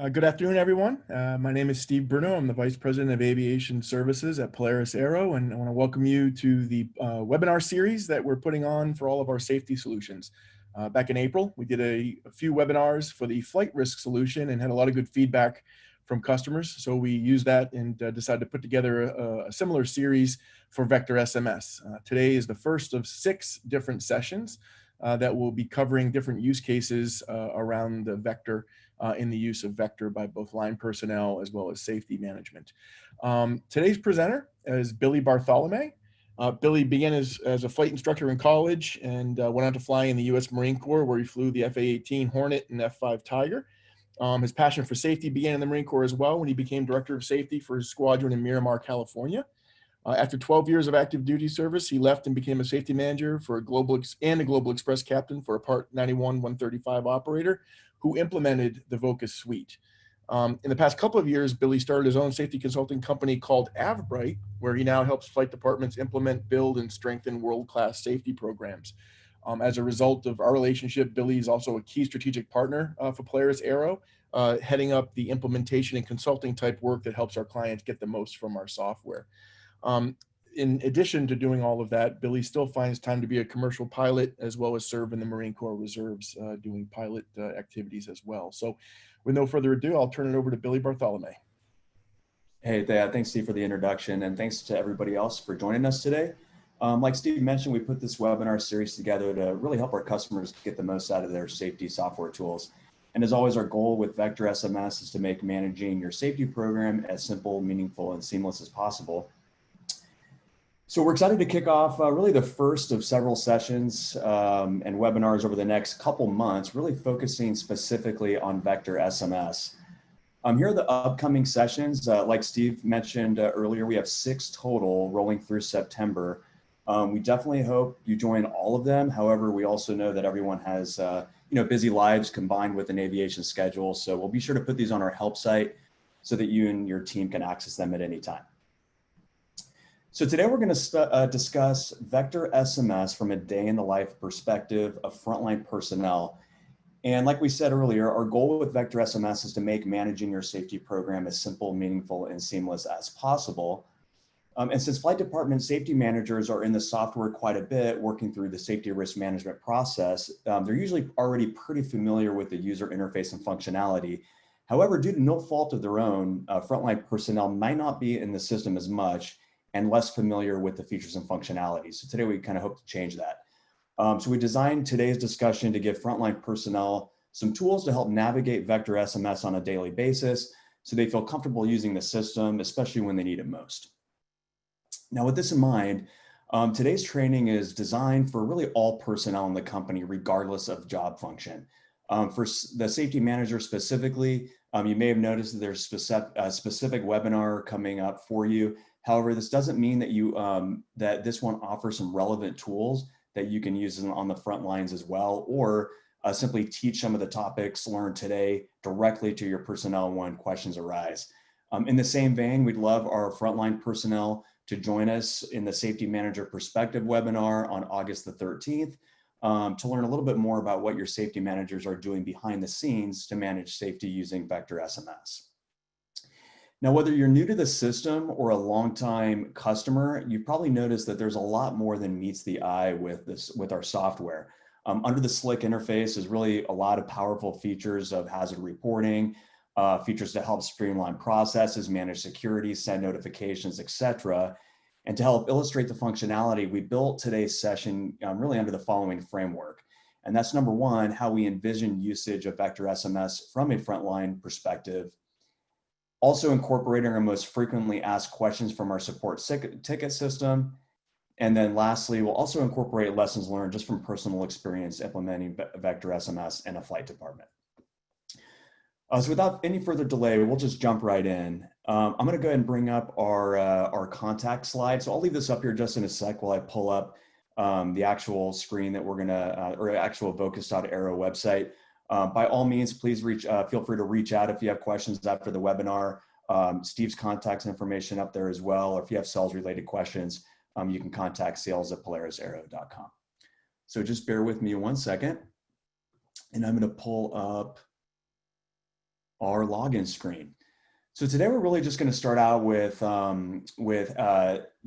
Good afternoon, everyone. My name is Steve Bruno. I'm the Vice President of Aviation Services at Polaris Aero, and I want to welcome you to the webinar series that we're putting on for all of our safety solutions. Back in April, we did a few webinars for the flight risk solution and had a lot of good feedback from customers. So we used that and decided to put together a similar series for Vector SMS. Today is the first of 6 different sessions that will be covering different use cases around the Vector in the use of Vector by both line personnel as well as safety management. Today's presenter is Billy Bartholomew. Billy began as a flight instructor in college and went on to fly in the U.S. Marine Corps, where he flew the F/A-18 Hornet and F-5 Tiger. His passion for safety began in the Marine Corps as well when he became director of safety for his squadron in Miramar, California. After 12 years of active duty service, he left and became a safety manager for a Global Express captain for a Part 91 135 operator who implemented the Vocus suite. In the past couple of years, Billy started his own safety consulting company called AvBright, where he now helps flight departments implement, build, and strengthen world-class safety programs. As a result of our relationship, Billy is also a key strategic partner for Polaris Aero, heading up the implementation and consulting type work that helps our clients get the most from our software. In addition to doing all of that, Billy still finds time to be a commercial pilot as well as serve in the Marine Corps Reserves doing pilot activities as well. So with no further ado, I'll turn it over to Billy Bartholomew. Hey, thanks, Steve, for the introduction, and thanks to everybody else for joining us today. Like Steve mentioned, we put this webinar series together to really help our customers get the most out of their safety software tools. And as always, our goal with Vector SMS is to make managing your safety program as simple, meaningful, and seamless as possible. So we're excited to kick off really the first of several sessions and webinars over the next couple months, really focusing specifically on Vector SMS. Here are the upcoming sessions. Like Steve mentioned earlier, we have 6 total rolling through September. We definitely hope you join all of them. However, we also know that everyone has busy lives combined with an aviation schedule. So we'll be sure to put these on our help site so that you and your team can access them at any time. So today we're going to discuss Vector SMS from a day in the life perspective of frontline personnel. And like we said earlier, our goal with Vector SMS is to make managing your safety program as simple, meaningful, and seamless as possible. And since flight department safety managers are in the software quite a bit, working through the safety risk management process, they're usually already pretty familiar with the user interface and functionality. However, due to no fault of their own, frontline personnel might not be in the system as much and less familiar with the features and functionalities. So today we kind of hope to change that. So we designed today's discussion to give frontline personnel some tools to help navigate Vector SMS on a daily basis so they feel comfortable using the system, especially when they need it most. Now, with this in mind, today's training is designed for really all personnel in the company, regardless of job function. For the safety manager specifically, you may have noticed that there's a specific webinar coming up for you. However, this doesn't mean that that this one offers some relevant tools that you can use on the front lines as well, or simply teach some of the topics learned today directly to your personnel when questions arise. In the same vein, we'd love our frontline personnel to join us in the Safety Manager Perspective webinar on August the 13th to learn a little bit more about what your safety managers are doing behind the scenes to manage safety using Vector SMS. Now, whether you're new to the system or a longtime customer, you've probably noticed that there's a lot more than meets the eye with our software. Under the slick interface is really a lot of powerful features of hazard reporting, features to help streamline processes, manage security, send notifications, etc. And to help illustrate the functionality, we built today's session really under the following framework. And that's number 1, how we envision usage of Vector SMS from a frontline perspective. Also incorporating our most frequently asked questions from our support ticket system. And then lastly, we'll also incorporate lessons learned just from personal experience implementing Vector SMS in a flight department. So without any further delay, we'll just jump right in. I'm going to go ahead and bring up our contact slide. So I'll leave this up here just in a sec while I pull up the actual screen that we're going to, or actual Vocus.aero website. By all means, please feel free to reach out if you have questions after the webinar. Steve's contact information up there as well. Or if you have sales-related questions, you can contact sales@polarisaero.com. So just bear with me 1 second, and I'm going to pull up our login screen. So today we're really just going to start out with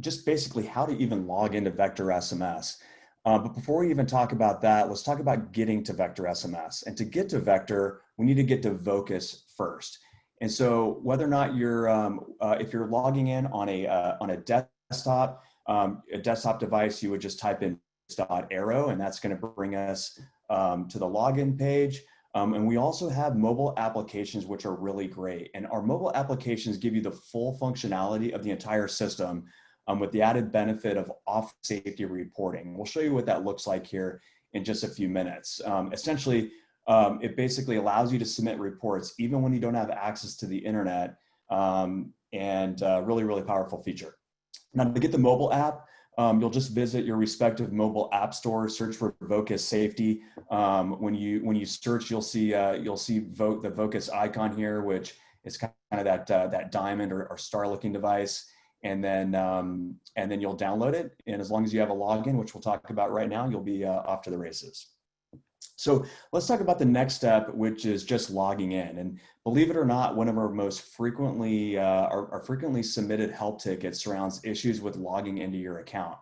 just basically how to even log into Vector SMS. But before we even talk about that, let's talk about getting to Vector SMS. And to get to Vector, we need to get to Vocus first. And so whether or not you're, if you're logging in on a desktop, device, you would just type in .arrow, and that's going to bring us to the login page. And we also have mobile applications, which are really great. And our mobile applications give you the full functionality of the entire system with the added benefit of off safety reporting. We'll show you what that looks like here in just a few minutes. Essentially, it basically allows you to submit reports even when you don't have access to the internet, and really, really powerful feature. Now, to get the mobile app, you'll just visit your respective mobile app store, search for Vocus Safety. When you search, you'll see the Vocus icon here, which is kind of that diamond or star-looking device, and then you'll download it. And as long as you have a login, which we'll talk about right now, you'll be off to the races. So let's talk about the next step, which is just logging in. And believe it or not, one of our most frequently our frequently submitted help tickets surrounds issues with logging into your account.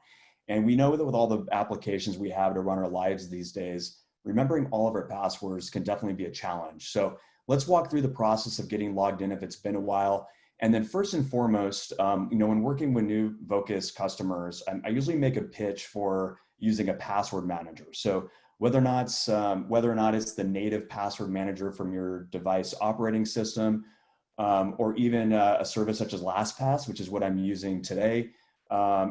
And we know that with all the applications we have to run our lives these days, remembering all of our passwords can definitely be a challenge. So let's walk through the process of getting logged in if it's been a while. And then first and foremost, when working with new Vocus customers, I usually make a pitch for using a password manager. So whether or not it's the native password manager from your device operating system, or even a service such as LastPass, which is what I'm using today.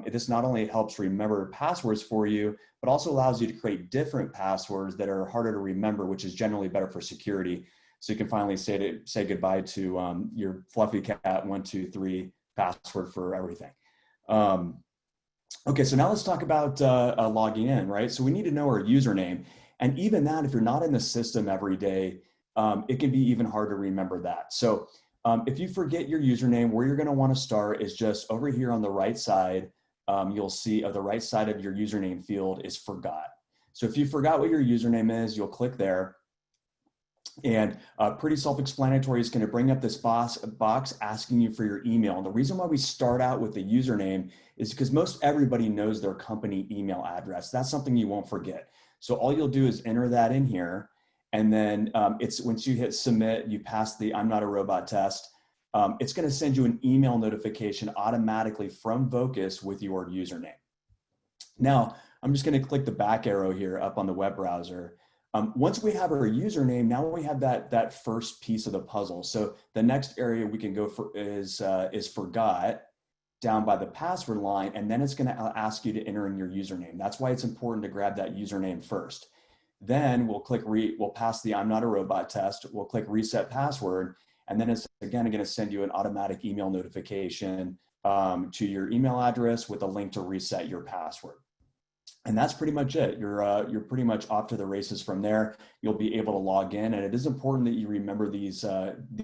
This not only helps remember passwords for you, but also allows you to create different passwords that are harder to remember, which is generally better for security. So you can finally say goodbye to your fluffy cat 123 password for everything. Okay, so now let's talk about logging in, right? So we need to know our username. And even that, if you're not in the system every day, it can be even hard to remember that. So if you forget your username, where you're gonna wanna start is just over here on the right side. You'll see the right side of your username field is forgot. So if you forgot what your username is, you'll click there. And pretty self-explanatory, is going to bring up this box asking you for your email. And the reason why we start out with the username is because most everybody knows their company email address. That's something you won't forget. So all you'll do is enter that in here. And then once you hit submit, you pass the I'm not a robot test. It's going to send you an email notification automatically from Vocus with your username. Now, I'm just going to click the back arrow here up on the web browser. Once we have our username, now we have that first piece of the puzzle. So the next area we can go for is forgot down by the password line, and then it's going to ask you to enter in your username. That's why it's important to grab that username first. Then we'll pass the I'm not a robot test. We'll click reset password, and then it's again going to send you an automatic email notification to your email address with a link to reset your password. And that's pretty much it. You're pretty much off to the races from there. You'll be able to log in, and it is important that you remember these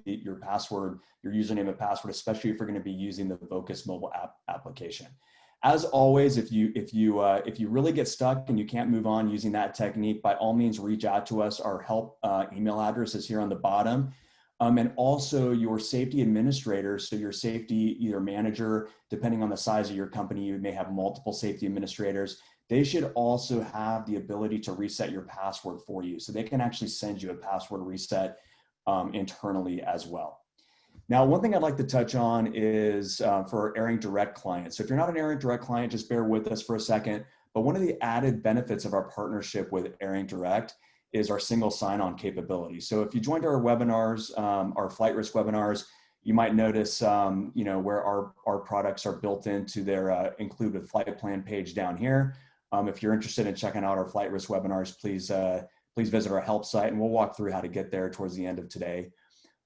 your password, your username and password, especially if you're going to be using the Vocus mobile app application. As always, if you really get stuck and you can't move on using that technique, by all means reach out to us. Our help email address is here on the bottom. And also your safety administrator, so your safety either manager, depending on the size of your company, you may have multiple safety administrators. They should also have the ability to reset your password for you. So they can actually send you a password reset internally as well. Now, one thing I'd like to touch on is for Airing Direct clients. So if you're not an Airing Direct client, just bear with us for a second. But one of the added benefits of our partnership with Airing Direct is our single sign-on capability. So if you joined our webinars, our flight risk webinars, you might notice where our products are built into their include with flight plan page down here. If you're interested in checking out our flight risk webinars, please visit our help site, and we'll walk through how to get there towards the end of today.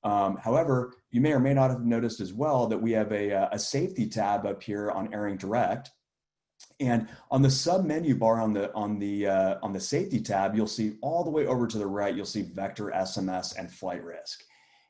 However, you may or may not have noticed as well that we have a safety tab up here on Airing Direct. And on the sub menu bar on the safety tab, you'll see all the way over to the right, you'll see Vector SMS and flight risk.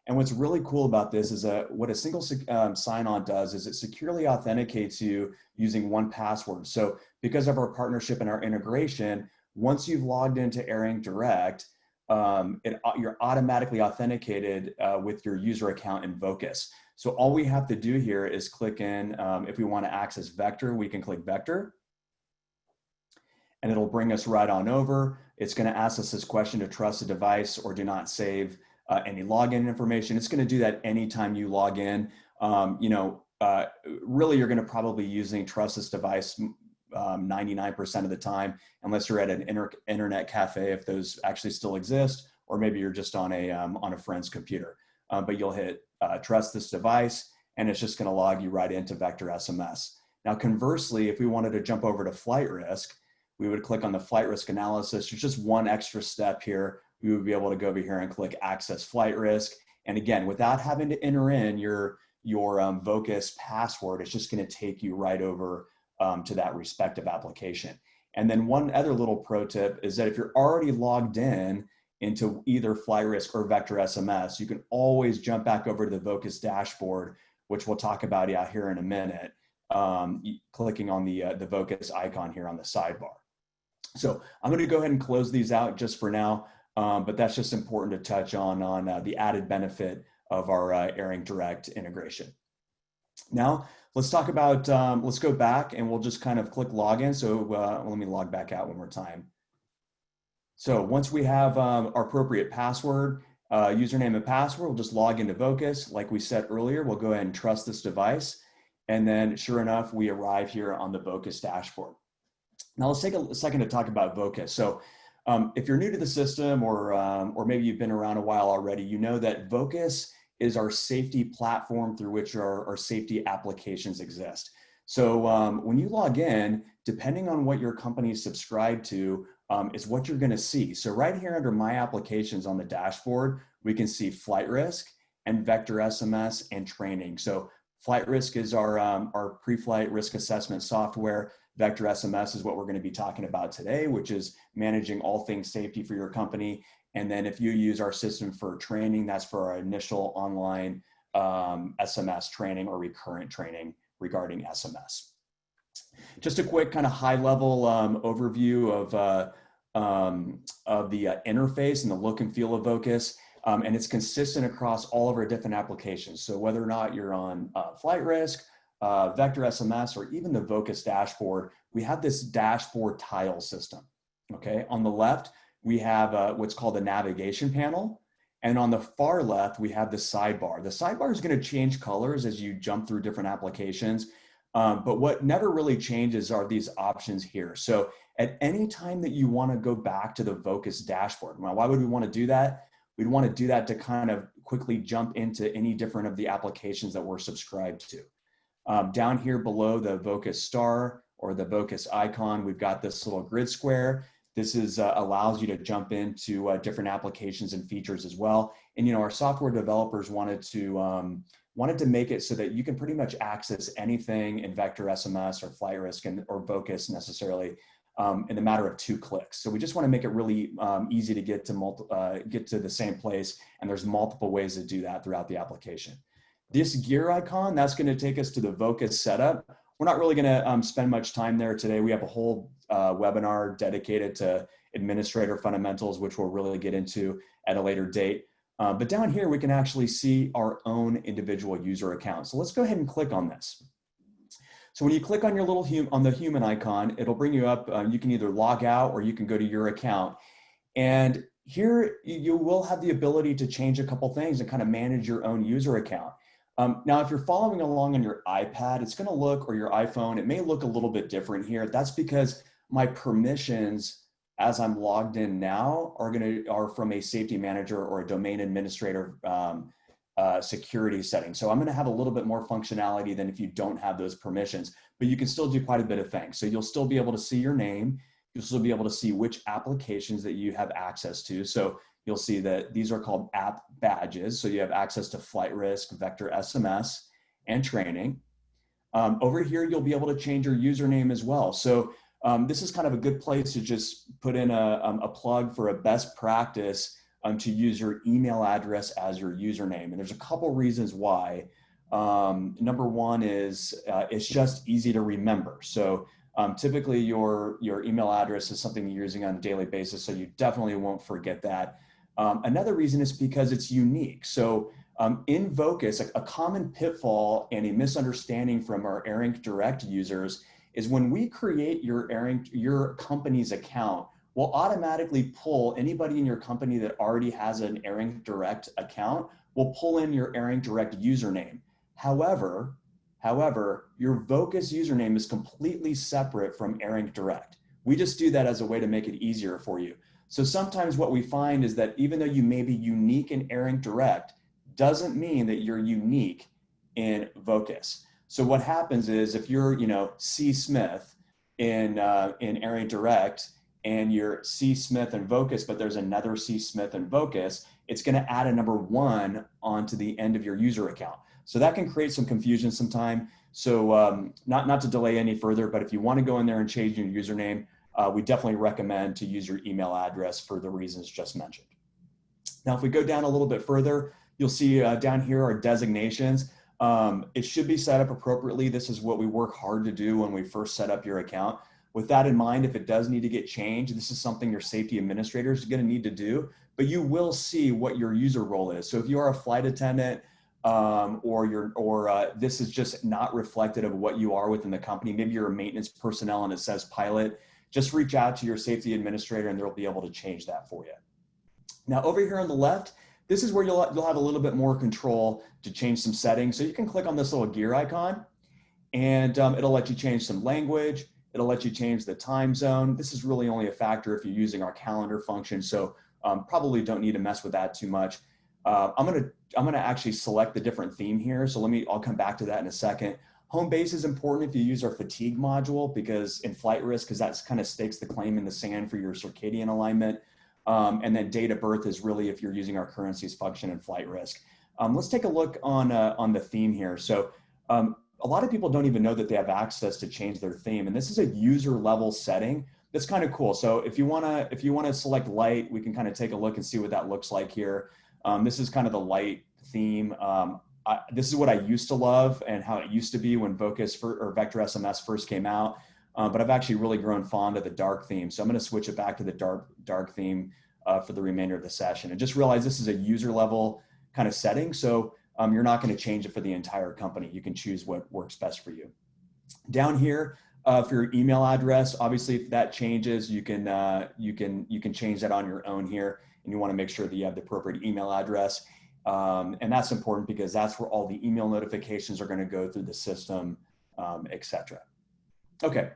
And what's really cool about this is what a single sign-on does is it securely authenticates you using one password. So because of our partnership and our integration, once you've logged into Airing Direct, you're automatically authenticated with your user account in Vocus. So all we have to do here is click in, if we want to access Vector, we can click Vector, and it'll bring us right on over. It's going to ask us this question to trust the device or do not save any login information. It's going to do that anytime you log in. Really, you're going to probably using trust this device 99% of the time, unless you're at an internet cafe, if those actually still exist, or maybe you're just on a friend's computer. But you'll hit trust this device, and it's just going to log you right into Vector SMS. Now, conversely, if we wanted to jump over to flight risk, we would click on the flight risk analysis. There's just one extra step here. We would be able to go over here and click access flight risk. And again, without having to enter in your Vocus password, it's just going to take you right over to that respective application. And then one other little pro tip is that if you're already logged in into either flight risk or Vector SMS, you can always jump back over to the Vocus dashboard, which we'll talk about here in a minute, clicking on the Vocus icon here on the sidebar. So I'm going to go ahead and close these out just for now, but that's just important to touch on the added benefit of our Airing Direct integration. Now, let's talk about, let's go back and we'll just kind of click login. So let me log back out one more time. So once we have our appropriate password, username and password, we'll just log into Vocus. Like we said earlier, we'll go ahead and trust this device. And then sure enough, we arrive here on the Vocus dashboard. Now let's take a second to talk about Vocus. So if you're new to the system or maybe you've been around a while already, you know that Vocus is our safety platform through which our safety applications exist. So when you log in, depending on what your company is subscribed to, is what you're going to see. So right here under My Applications on the dashboard, we can see Flight Risk and Vector SMS and Training. So Flight Risk is our pre-flight risk assessment software. Vector SMS is what we're going to be talking about today, which is managing all things safety for your company. And then if you use our system for training, that's for our initial online SMS training or recurrent training regarding SMS. Just a quick kind of high level overview of the interface and the look and feel of Vocus. And it's consistent across all of our different applications. So whether or not you're on flight risk, Vector SMS, or even the Vocus dashboard, we have this dashboard tile system. Okay, on the left, we have what's called the navigation panel. And on the far left, we have the sidebar. The sidebar is going to change colors as you jump through different applications. But what never really changes are these options here. So at any time that you want to go back to the Vocus dashboard, now why would we want to do that? We'd want to do that to kind of quickly jump into any different of the applications that we're subscribed to. Down here below the Vocus star or the Vocus icon, we've got this little grid square. This is allows you to jump into different applications and features as well. And our software developers wanted to make it so that you can pretty much access anything in Vector SMS or Flight Risk or Vocus necessarily in a matter of 2 clicks. So we just want to make it really easy to get to the same place. And there's multiple ways to do that throughout the application. This gear icon, that's going to take us to the Vocus setup. We're not really going to spend much time there today. We have a whole webinar dedicated to administrator fundamentals, which we'll really get into at a later date. But down here, we can actually see our own individual user account. So let's go ahead and click on this. So when you click on your little on the human icon, it'll bring you up. You can either log out or you can go to your account. And here you will have the ability to change a couple things and kind of manage your own user account. Now, if you're following along on your iPad, it's going to look, or your iPhone, it may look a little bit different here. That's because my permissions as I'm logged in now are from a safety manager or a domain administrator security setting. So I'm going to have a little bit more functionality than if you don't have those permissions, but you can still do quite a bit of things. So you'll still be able to see your name. You'll still be able to see which applications that you have access to. So you'll see that these are called app badges. So you have access to Flight Risk, Vector SMS, and Training. Over here, you'll be able to change your username as well. So this is kind of a good place to just put in a plug for a best practice to use your email address as your username. And there's a couple reasons why. Number one is it's just easy to remember. So typically your email address is something you're using on a daily basis, so you definitely won't forget that. Another reason is because it's unique. So in Vocus, a common pitfall and a misunderstanding from our AirInc Direct users is when we create your company's account, we'll automatically pull anybody in your company that already has an AirInc Direct account, will pull in your AirInc Direct username. However, your Vocus username is completely separate from AirInc Direct. We just do that as a way to make it easier for you. So sometimes what we find is that even though you may be unique in AirInc Direct, doesn't mean that you're unique in Vocus. So what happens is if you're, C Smith in AirInc Direct and you're C Smith in Vocus, but there's another C Smith in Vocus, it's going to add a number 1 onto the end of your user account. So that can create some confusion sometime. So not to delay any further, but if you want to go in there and change your username, we definitely recommend to use your email address for the reasons just mentioned. Now, if we go down a little bit further, you'll see down here are designations. It should be set up appropriately. This is what we work hard to do when we first set up your account. With that in mind, if it does need to get changed, this is something your safety administrator is going to need to do, but you will see what your user role is. So if you are a flight attendant, or this is just not reflective of what you are within the company, maybe you're a maintenance personnel and it says pilot, just reach out to your safety administrator and they'll be able to change that for you. Now over here on the left, this is where you'll have a little bit more control to change some settings. So you can click on this little gear icon and it'll let you change some language. It'll let you change the time zone. This is really only a factor if you're using our calendar function. So probably don't need to mess with that too much. I'm gonna actually select the different theme here. So I'll come back to that in a second. Home base is important if you use our fatigue module because in flight risk, because that kind of stakes the claim in the sand for your circadian alignment. And then date of birth is really if you're using our currencies function in flight risk. Let's take a look on the theme here. So a lot of people don't even know that they have access to change their theme. And this is a user level setting. That's kind of cool. So if you wanna select light, we can kind of take a look and see what that looks like here. This is kind of the light theme. This is what I used to love and how it used to be when Vocus or Vector SMS first came out. But I've actually really grown fond of the dark theme. So I'm going to switch it back to the dark theme for the remainder of the session. And just realize this is a user level kind of setting. So you're not going to change it for the entire company. You can choose what works best for you. Down here for your email address, obviously if that changes, you can change that on your own here. And you want to make sure that you have the appropriate email address. And that's important because that's where all the email notifications are going to go through the system, etc. Okay,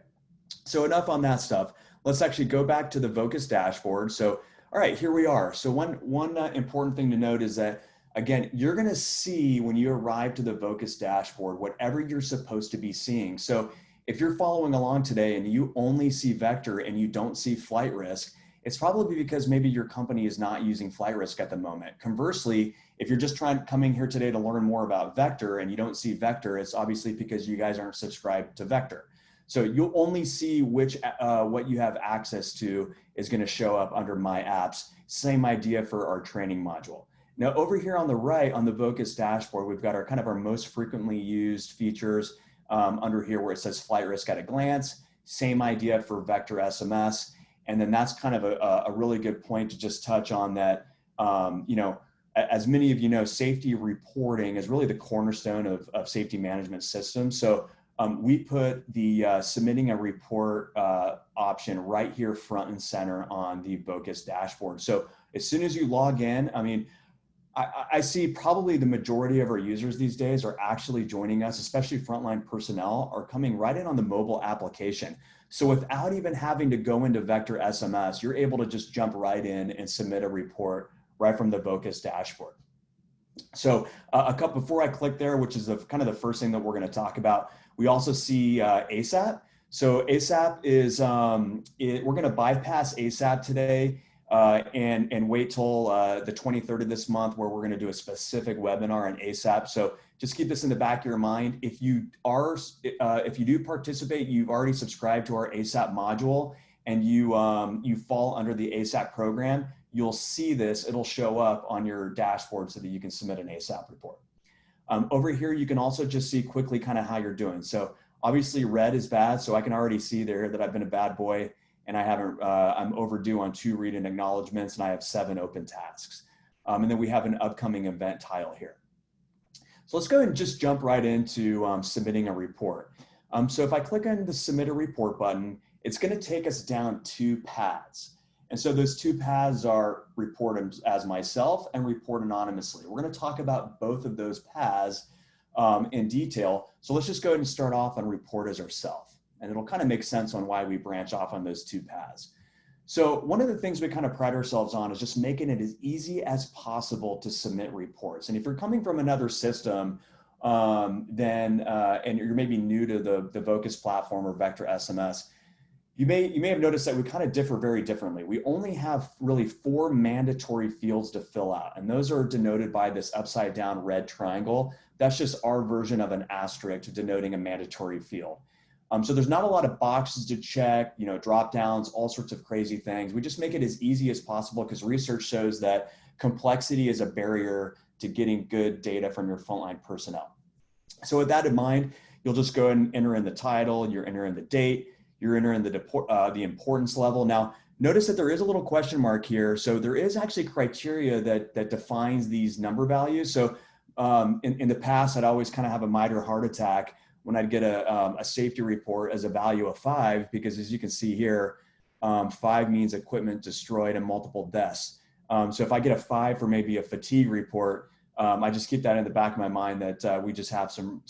so enough on that stuff. Let's actually go back to the Vocus dashboard. So, all right, here we are. So one important thing to note is that, again, you're going to see when you arrive to the Vocus dashboard, whatever you're supposed to be seeing. So if you're following along today and you only see Vector and you don't see flight risk, it's probably because maybe your company is not using flight risk at the moment. Conversely, if you're just coming here today to learn more about Vector and you don't see Vector, it's obviously because you guys aren't subscribed to Vector. So you'll only see what you have access to is going to show up under My Apps. Same idea for our training module. Now over here on the right on the Vocus dashboard, we've got our most frequently used features under here where it says flight risk at a glance. Same idea for Vector SMS. And then that's kind of a really good point to just touch on that, as many of you know, safety reporting is really the cornerstone of safety management systems. So we put the submitting a report option right here front and center on the Vocus dashboard. So as soon as you log in, I see probably the majority of our users these days are actually joining us, especially frontline personnel, are coming right in on the mobile application. So without even having to go into Vector SMS, you're able to just jump right in and submit a report right from the Vocus dashboard. So before I click there, which is kind of the first thing that we're going to talk about, we also see ASAP. So ASAP is, we're going to bypass ASAP today and wait till the 23rd of this month where we're going to do a specific webinar on ASAP. So just keep this in the back of your mind. If you do participate, you've already subscribed to our ASAP module and you fall under the ASAP program, you'll see this, it'll show up on your dashboard so that you can submit an ASAP report. Over here, you can also just see quickly kind of how you're doing. So obviously red is bad. So I can already see there that I've been a bad boy and I haven't, I'm overdue on 2 read and acknowledgements, and I have 7 open tasks. And then we have an upcoming event tile here. So let's go ahead and just jump right into submitting a report. So if I click on the submit a report button, it's going to take us down 2 paths. And so those 2 paths are report as myself and report anonymously. We're going to talk about both of those paths in detail. So let's just go ahead and start off on report as ourself. And it'll kind of make sense on why we branch off on those 2 paths. So one of the things we kind of pride ourselves on is just making it as easy as possible to submit reports. And if you're coming from another system, and you're maybe new to the Vocus platform or Vector SMS, you may have noticed that we kind of differ very differently. We only have really 4 mandatory fields to fill out, and those are denoted by this upside down red triangle. That's just our version of an asterisk denoting a mandatory field. So there's not a lot of boxes to check, drop downs, all sorts of crazy things. We just make it as easy as possible because research shows that complexity is a barrier to getting good data from your frontline personnel. So with that in mind, you'll just go and enter in the title, you're entering the date, you're entering the importance level. Now, notice that there is a little question mark here. So there is actually criteria that defines these number values. So in the past, I'd always kind of have a mitral heart attack when I'd get a safety report as a value of 5, because as you can see here, 5 means equipment destroyed and multiple deaths. So if I get a 5 for maybe a fatigue report, I just keep that in the back of my mind that we just have some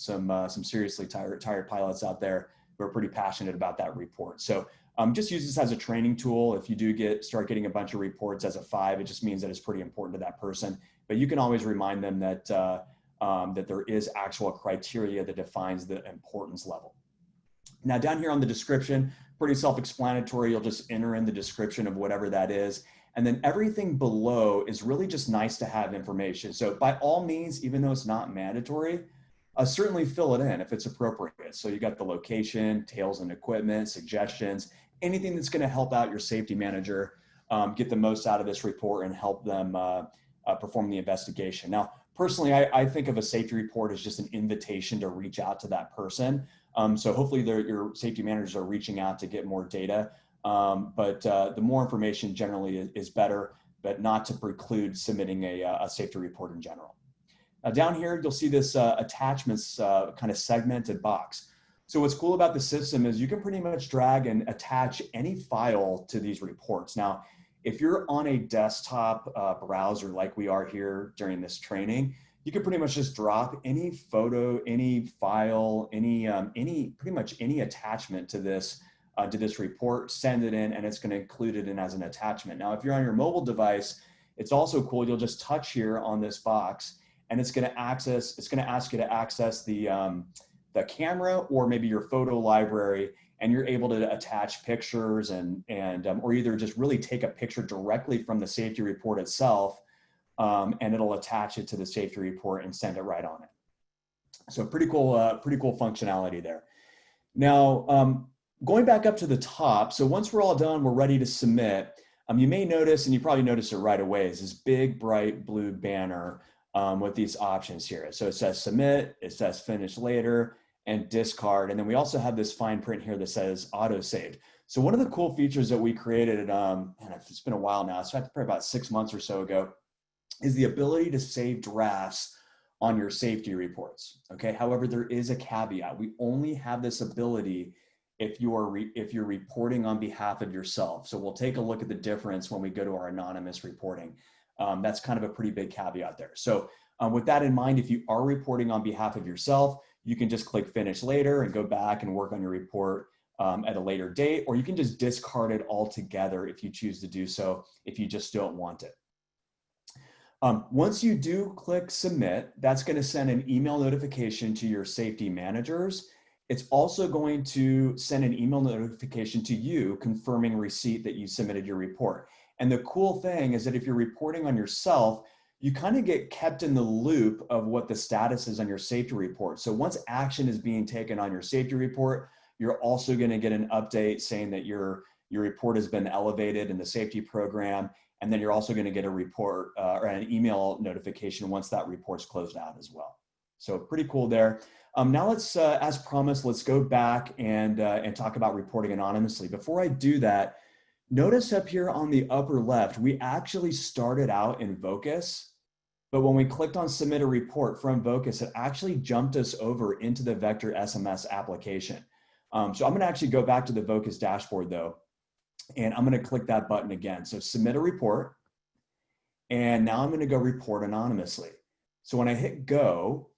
seriously tired pilots out there who are pretty passionate about that report. So just use this as a training tool. If you do start getting a bunch of reports as a 5, it just means that it's pretty important to that person. But you can always remind them that that there is actual criteria that defines the importance level. Now down here on the description, pretty self-explanatory. You'll just enter in the description of whatever that is. And then everything below is really just nice to have information. So by all means, even though it's not mandatory, certainly fill it in if it's appropriate. So you got the location, tails and equipment, suggestions, anything that's going to help out your safety manager get the most out of this report and help them perform the investigation. Now, personally, I think of a safety report as just an invitation to reach out to that person. So hopefully your safety managers are reaching out to get more data. But the more information generally is better, but not to preclude submitting a safety report in general. Now down here, you'll see this attachments kind of segmented box. So what's cool about the system is you can pretty much drag and attach any file to these reports. Now, if you're on a desktop browser like we are here during this training, you can pretty much just drop any photo, any file, pretty much any attachment to this report, send it in, and it's going to include it in as an attachment. Now, if you're on your mobile device, it's also cool. You'll just touch here on this box, and it's going to ask you to access the camera or maybe your photo library, and you're able to attach pictures or either just really take a picture directly from the safety report itself, and it'll attach it to the safety report and send it right on it. So pretty cool functionality there. Now, going back up to the top, so once we're all done, we're ready to submit. You may notice, and you probably notice it right away, is this big bright blue banner with these options here. So it says submit, it says finish later, and discard. And then we also have this fine print here that says auto saved. So one of the cool features that we created, and it's been a while now, so probably about 6 months or so ago, is the ability to save drafts on your safety reports. Okay. However, there is a caveat. We only have this ability if you're reporting on behalf of yourself. So we'll take a look at the difference when we go to our anonymous reporting. That's kind of a pretty big caveat there. So with that in mind, if you are reporting on behalf of yourself, you can just click finish later and go back and work on your report at a later date, or you can just discard it altogether if you choose to do so, if you just don't want it. Once you do click submit, that's going to send an email notification to your safety managers. It's also going to send an email notification to you confirming receipt that you submitted your report. And the cool thing is that if you're reporting on yourself, you kind of get kept in the loop of what the status is on your safety report. So once action is being taken on your safety report, you're also going to get an update saying that your report has been elevated in the safety program. And then you're also going to get a report or an email notification once that report's closed out as well. So pretty cool there. Now let's, as promised, let's go back and talk about reporting anonymously. Before I do that, Notice up here on the upper left, we actually started out in Vocus, but when we clicked on submit a report from Vocus, it actually jumped us over into the Vector SMS application. So I'm gonna actually go back to the Vocus dashboard though, and I'm gonna click that button again. So submit a report, and now I'm gonna go report anonymously. So when I hit go,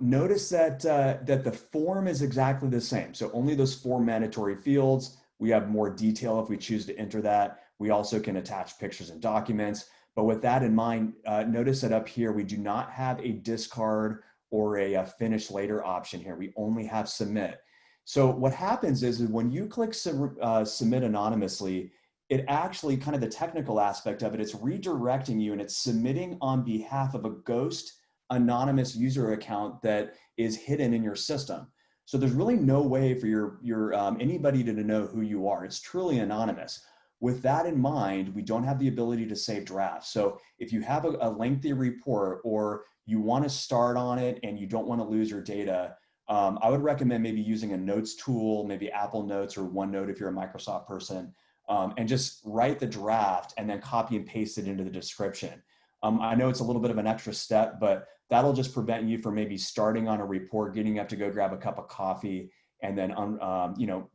notice that, that the form is exactly the same. So only those 4 mandatory fields. We have more detail if we choose to enter that. We also can attach pictures and documents. But with that in mind, notice that up here, we do not have a discard or a finish later option here. We only have submit. So what happens is when you click submit anonymously, it actually, kind of the technical aspect of it, it's redirecting you and it's submitting on behalf of a ghost anonymous user account that is hidden in your system. So there's really no way for your anybody to know who you are. It's truly anonymous. With that in mind, we don't have the ability to save drafts. So if you have a lengthy report or you want to start on it and you don't want to lose your data, I would recommend maybe using a notes tool, maybe Apple Notes or OneNote if you're a Microsoft person, and just write the draft and then copy and paste it into the description. I know it's a little bit of an extra step, but that'll just prevent you from maybe starting on a report, getting up to go grab a cup of coffee, and then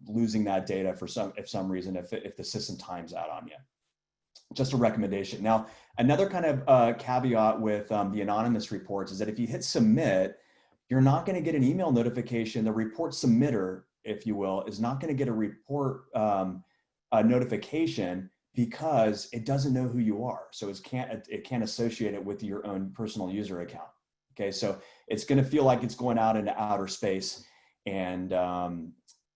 losing that data for some reason if the system times out on you. Just a recommendation. Now, another kind of caveat with the anonymous reports is that if you hit submit, you're not going to get an email notification. The report submitter, if you will, is not going to get a report notification because it doesn't know who you are. So it can't associate it with your own personal user account. Okay, so it's going to feel like it's going out into outer space, but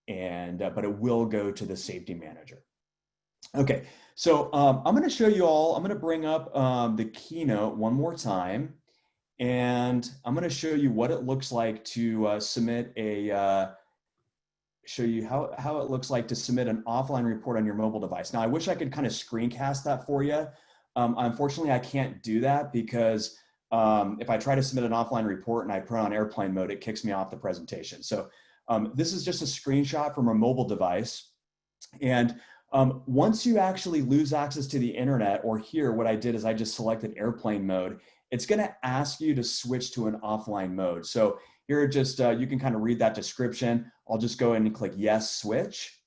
it will go to the safety manager. Okay, so I'm going to show you all. I'm going to bring up the keynote one more time, and I'm going to show you what it looks like to submit show you how it looks like to submit an offline report on your mobile device. Now, I wish I could kind of screencast that for you. Unfortunately, I can't do that because if I try to submit an offline report and I put it on airplane mode, it kicks me off the presentation. So this is just a screenshot from a mobile device. And once you actually lose access to the internet, or here, what I did is I just selected airplane mode, it's gonna ask you to switch to an offline mode. So here, just you can kind of read that description. I'll just go in and click yes, switch.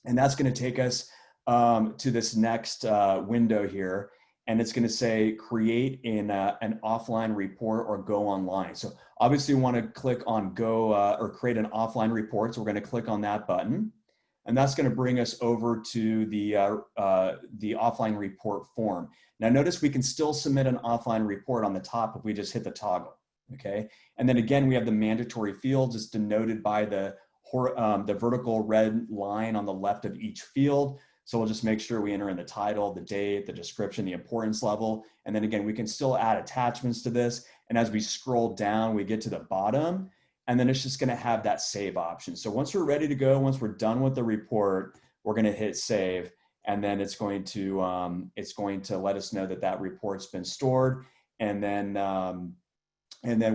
And that's gonna take us to this next window here. And it's going to say create in an offline report or go online. So obviously we want to click on go or create an offline report. So we're going to click on that button, and that's going to bring us over to the offline report form. Now notice we can still submit an offline report on the top if we just hit the toggle. Okay, and then again we have the mandatory fields. It's denoted by the vertical red line on the left of each field. So we'll just make sure we enter in the title, the date, the description, the importance level. And then again, we can still add attachments to this. And as we scroll down, we get to the bottom, and then it's just gonna have that save option. So once we're ready to go, once we're done with the report, we're gonna hit save. And then it's going to let us know that that report's been stored. And then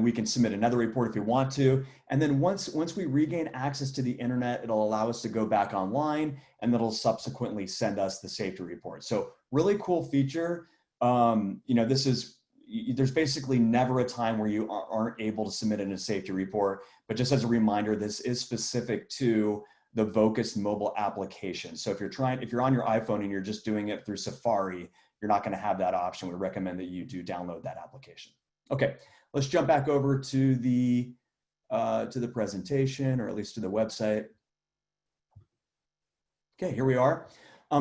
we can submit another report if we want to. And then once we regain access to the internet, it'll allow us to go back online, and that'll subsequently send us the safety report. So really cool feature. There's basically never a time where you aren't able to submit in a safety report, but just as a reminder, this is specific to the Vocus mobile application. So if you're on your iPhone and you're just doing it through Safari, you're not gonna have that option. We recommend that you do download that application. Okay. Let's jump back over to the presentation, or at least to the website. Okay, here we are.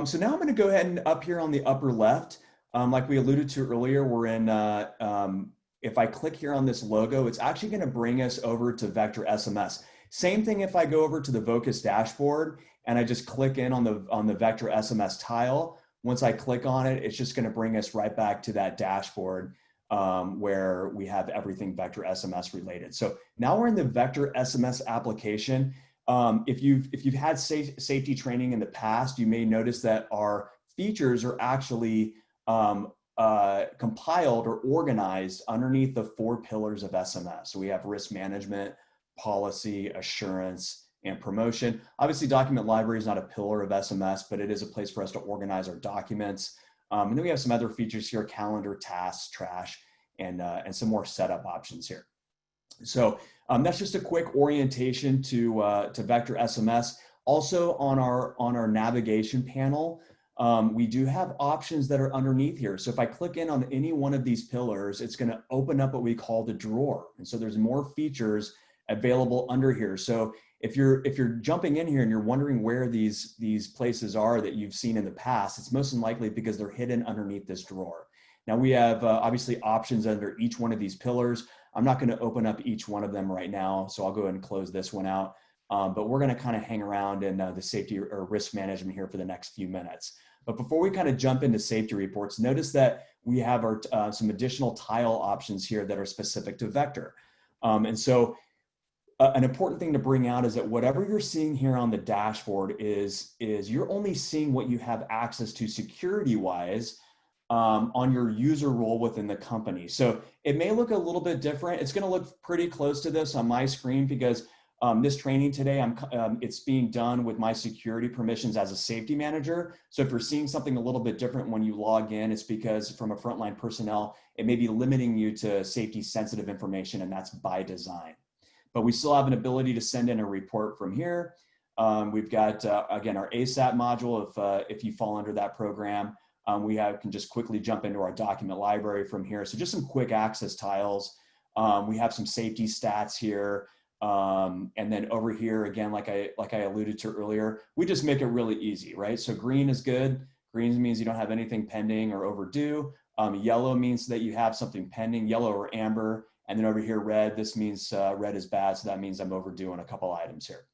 So now I'm going to go ahead and up here on the upper left, like we alluded to earlier, we're in, if I click here on this logo, it's actually going to bring us over to Vector SMS. Same thing if I go over to the Vocus dashboard and I just click in on the Vector SMS tile. Once I click on it, it's just going to bring us right back to that dashboard where we have everything Vector SMS related. So now we're in the Vector SMS application. If you've had safety training in the past, you may notice that our features are actually compiled or organized underneath the 4 pillars of SMS. So we have risk management, policy, assurance, and promotion. Obviously, document library is not a pillar of SMS, but it is a place for us to organize our documents. And then we have some other features here: calendar, tasks, trash, and some more setup options here. So that's just a quick orientation to Vector SMS. Also on our navigation panel, we do have options that are underneath here. So if I click in on any one of these pillars, it's going to open up what we call the drawer. And so there's more features available under here. So if you're jumping in here and you're wondering where these places are that you've seen in the past, it's most likely because they're hidden underneath this drawer. Now we have obviously options under each one of these pillars. I'm not going to open up each one of them right now, so I'll go ahead and close this one out. But we're going to kind of hang around in the safety or risk management here for the next few minutes. But before we kind of jump into safety reports, notice that we have our some additional tile options here that are specific to Vector. And so an important thing to bring out is that whatever you're seeing here on the dashboard is you're only seeing what you have access to security-wise on your user role within the company. So it may look a little bit different. It's going to look pretty close to this on my screen because this training today, it's being done with my security permissions as a safety manager. So if you're seeing something a little bit different when you log in, it's because from a frontline personnel, it may be limiting you to safety sensitive information, and that's by design. But we still have an ability to send in a report from here. We've got, again, our ASAP module if you fall under that program. We can just quickly jump into our document library from here. So just some quick access tiles. We have some safety stats here. And then over here, again, like I alluded to earlier, we just make it really easy, right? So green is good. Green means you don't have anything pending or overdue. Yellow means that you have something pending, yellow or amber. And then over here, red, this means red is bad. So that means I'm overdue on a couple items here.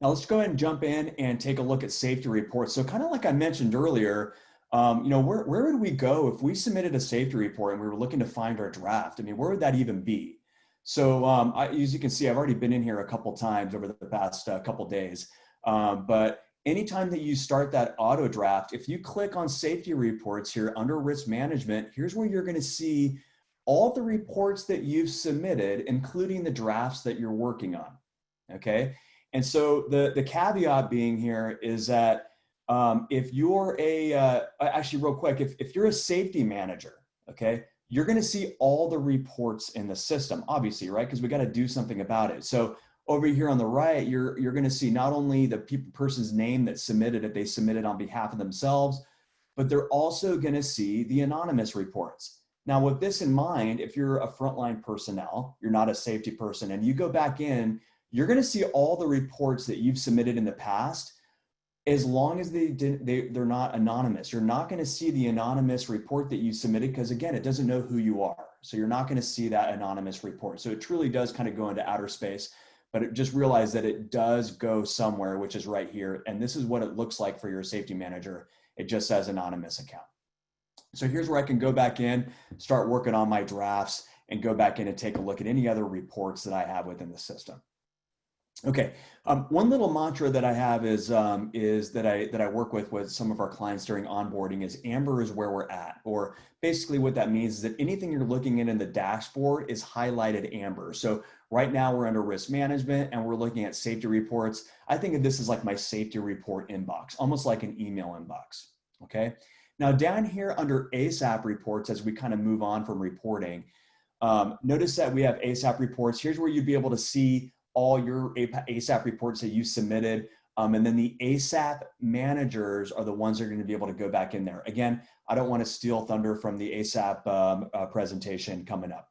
Now let's go ahead and jump in and take a look at safety reports. So kind of like I mentioned earlier, where would we go if we submitted a safety report and we were looking to find our draft? I mean, where would that even be? So as you can see, I've already been in here a couple times over the past couple days. But anytime that you start that auto draft, if you click on safety reports here under risk management, here's where you're going to see all the reports that you've submitted, including the drafts that you're working on. Okay. And so the caveat being here is that if you're actually real quick, if you're a safety manager, okay, you're going to see all the reports in the system, obviously, right? Because we got to do something about it. So over here on the right, you're going to see not only the person's name that submitted it, they submitted on behalf of themselves, but they're also going to see the anonymous reports. Now, with this in mind, if you're a frontline personnel, you're not a safety person, and you go back in, you're going to see all the reports that you've submitted in the past, as long as they're not anonymous. You're not going to see the anonymous report that you submitted because, again, it doesn't know who you are. So you're not going to see that anonymous report. So it truly does kind of go into outer space, but just realize that it does go somewhere, which is right here. And this is what it looks like for your safety manager. It just says anonymous account. So here's where I can go back in, start working on my drafts, and go back in and take a look at any other reports that I have within the system. Okay, one little mantra that I have is that I work with some of our clients during onboarding is amber is where we're at, or basically what that means is that anything you're looking at in the dashboard is highlighted amber. So right now we're under risk management and we're looking at safety reports. I think of this as like my safety report inbox, almost like an email inbox. Okay, now down here under ASAP reports, as we kind of move on from reporting, notice that we have ASAP reports. Here's where you'd be able to see all your ASAP reports that you submitted. And then the ASAP managers are the ones that are going to be able to go back in there. Again, I don't want to steal thunder from the ASAP presentation coming up.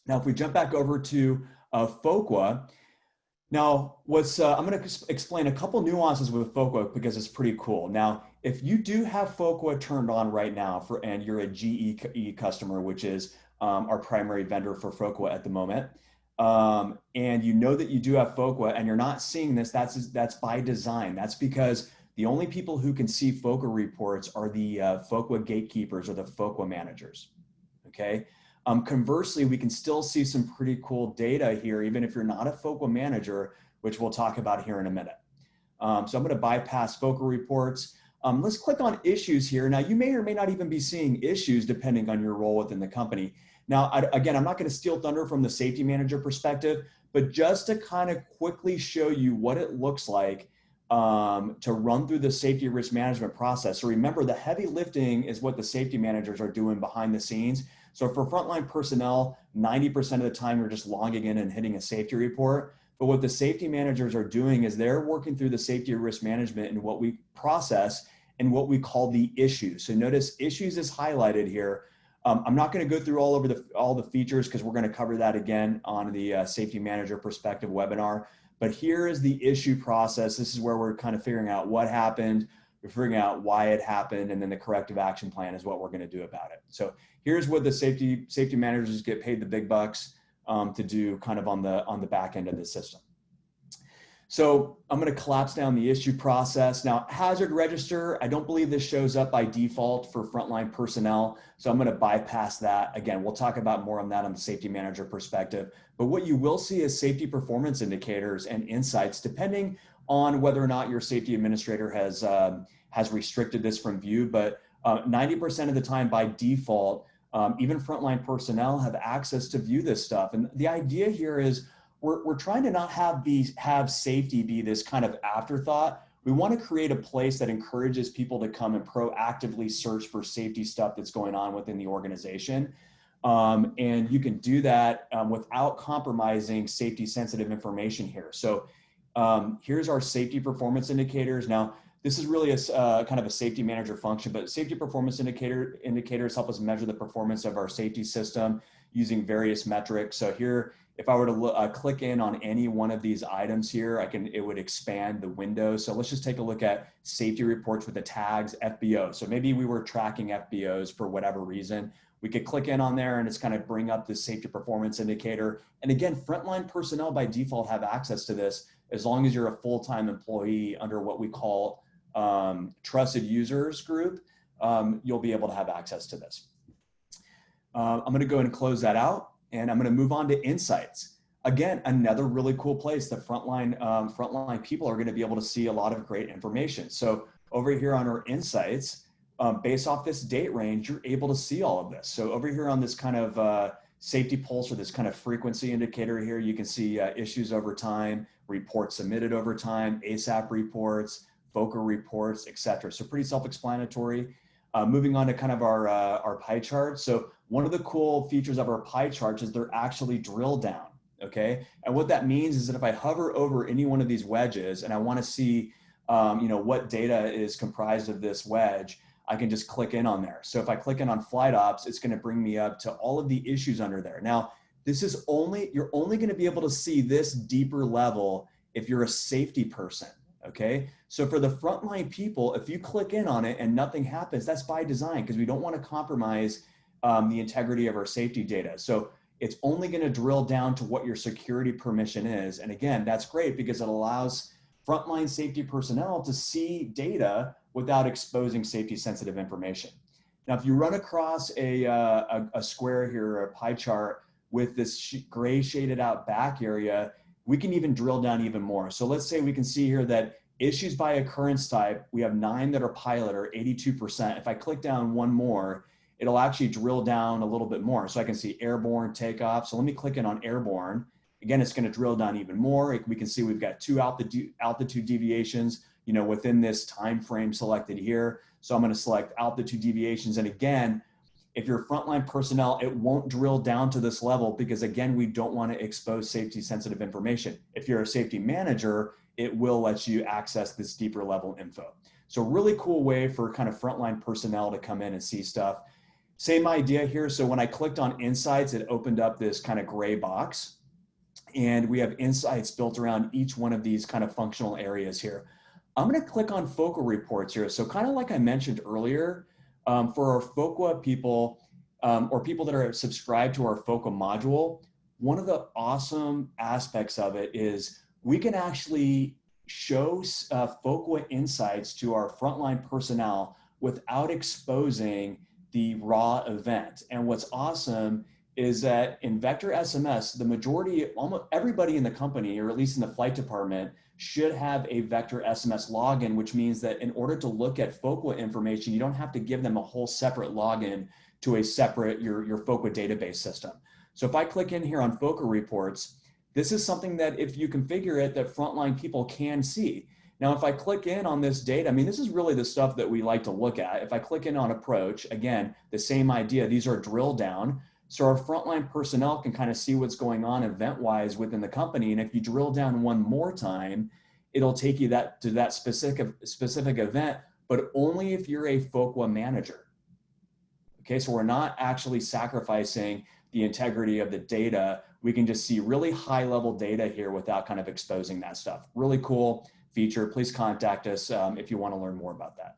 Now, if we jump back over to FOQA, now I'm going to explain a couple nuances with FOQA because it's pretty cool. Now, if you do have FOQA turned on right now and you're a GE customer, which is our primary vendor for FOQA at the moment, and you know that you do have FOQA and you're not seeing this, that's by design. That's because the only people who can see FOQA reports are the FOQA gatekeepers or the FOQA managers, okay? Conversely, we can still see some pretty cool data here, even if you're not a FOQA manager, which we'll talk about here in a minute. So I'm going to bypass FOQA reports. Let's click on issues here. Now, you may or may not even be seeing issues depending on your role within the company. Now, again, I'm not going to steal thunder from the safety manager perspective, but just to kind of quickly show you what it looks like to run through the safety risk management process. So remember, the heavy lifting is what the safety managers are doing behind the scenes. So for frontline personnel, 90% of the time you're just logging in and hitting a safety report. But what the safety managers are doing is they're working through the safety risk management and what we process and what we call the issues. So notice issues is highlighted here. I'm not going to go through all the features because we're going to cover that again on the safety manager perspective webinar. But here is the issue process. This is where we're kind of figuring out what happened, we're figuring out why it happened, and then the corrective action plan is what we're going to do about it. So here's what the safety managers get paid the big bucks to do kind of on the back end of the system. So I'm going to collapse down the issue process. Now, hazard register, I don't believe this shows up by default for frontline personnel. So I'm going to bypass that. Again, we'll talk about more on that on the safety manager perspective. But what you will see is safety performance indicators and insights, depending on whether or not your safety administrator has restricted this from view. But 90% of the time by default, even frontline personnel have access to view this stuff. And the idea here is we're trying to not have safety be this kind of afterthought. We want to create a place that encourages people to come and proactively search for safety stuff that's going on within the organization. And you can do that without compromising safety sensitive information here. So here's our safety performance indicators. Now, this is really a kind of a safety manager function, but safety performance indicators help us measure the performance of our safety system using various metrics. So here, if I were to click in on any one of these items here, it would expand the window. So let's just take a look at safety reports with the tags FBO. So maybe we were tracking FBOs for whatever reason. We could click in on there and it's kind of bring up the safety performance indicator. And again, frontline personnel by default have access to this as long as you're a full-time employee under what we call trusted users group, you'll be able to have access to this. I'm going to go ahead and close that out. And I'm going to move on to insights. Again, another really cool place that frontline people are going to be able to see a lot of great information. So over here on our insights, based off this date range, you're able to see all of this. So over here on this kind of safety pulse or this kind of frequency indicator here, you can see issues over time, reports submitted over time, ASAP reports, FOCA reports, etc. So pretty self-explanatory. Moving on to kind of our pie chart. So one of the cool features of our pie charts is they're actually drilled down, okay? And what that means is that if I hover over any one of these wedges and I wanna see what data is comprised of this wedge, I can just click in on there. So if I click in on flight ops, it's gonna bring me up to all of the issues under there. Now, you're only gonna be able to see this deeper level if you're a safety person. Okay, so for the frontline people, if you click in on it and nothing happens, that's by design because we don't want to compromise the integrity of our safety data. So it's only going to drill down to what your security permission is. And again, that's great because it allows frontline safety personnel to see data without exposing safety sensitive information. Now, if you run across a square here, or a pie chart with this gray shaded out back area, we can even drill down even more. So let's say we can see here that issues by occurrence type, we have 9 that are pilot or 82%. If I click down one more, it'll actually drill down a little bit more. So I can see airborne takeoff. So let me click in on airborne. Again, it's gonna drill down even more. We can see we've got 2 altitude deviations, within this time frame selected here. So I'm gonna select altitude deviations. And again, if you're frontline personnel, it won't drill down to this level because again, we don't want to expose safety sensitive information. If you're a safety manager, it will let you access this deeper level info. So really cool way for kind of frontline personnel to come in and see stuff. Same idea here. So when I clicked on insights, it opened up this kind of gray box and we have insights built around each one of these kind of functional areas here. I'm going to click on focal reports here. So kind of like I mentioned earlier, for our FOCA people or people that are subscribed to our FOCA module, one of the awesome aspects of it is we can actually show FOCA insights to our frontline personnel without exposing the raw event. And what's awesome is that in Vector SMS, the majority, almost everybody in the company, or at least in the flight department, should have a Vector SMS login, which means that in order to look at FOCA information, you don't have to give them a whole separate login to a separate, your FOCA database system. So if I click in here on FOCA reports, this is something that if you configure it, that frontline people can see. Now, if I click in on this data, I mean, this is really the stuff that we like to look at. If I click in on approach, again, the same idea, these are drill down. So our frontline personnel can kind of see what's going on event-wise within the company. And if you drill down one more time, it'll take you to that specific event, but only if you're a FOCA manager. Okay, so we're not actually sacrificing the integrity of the data. We can just see really high level data here without kind of exposing that stuff. Really cool feature. Please contact us if you want to learn more about that.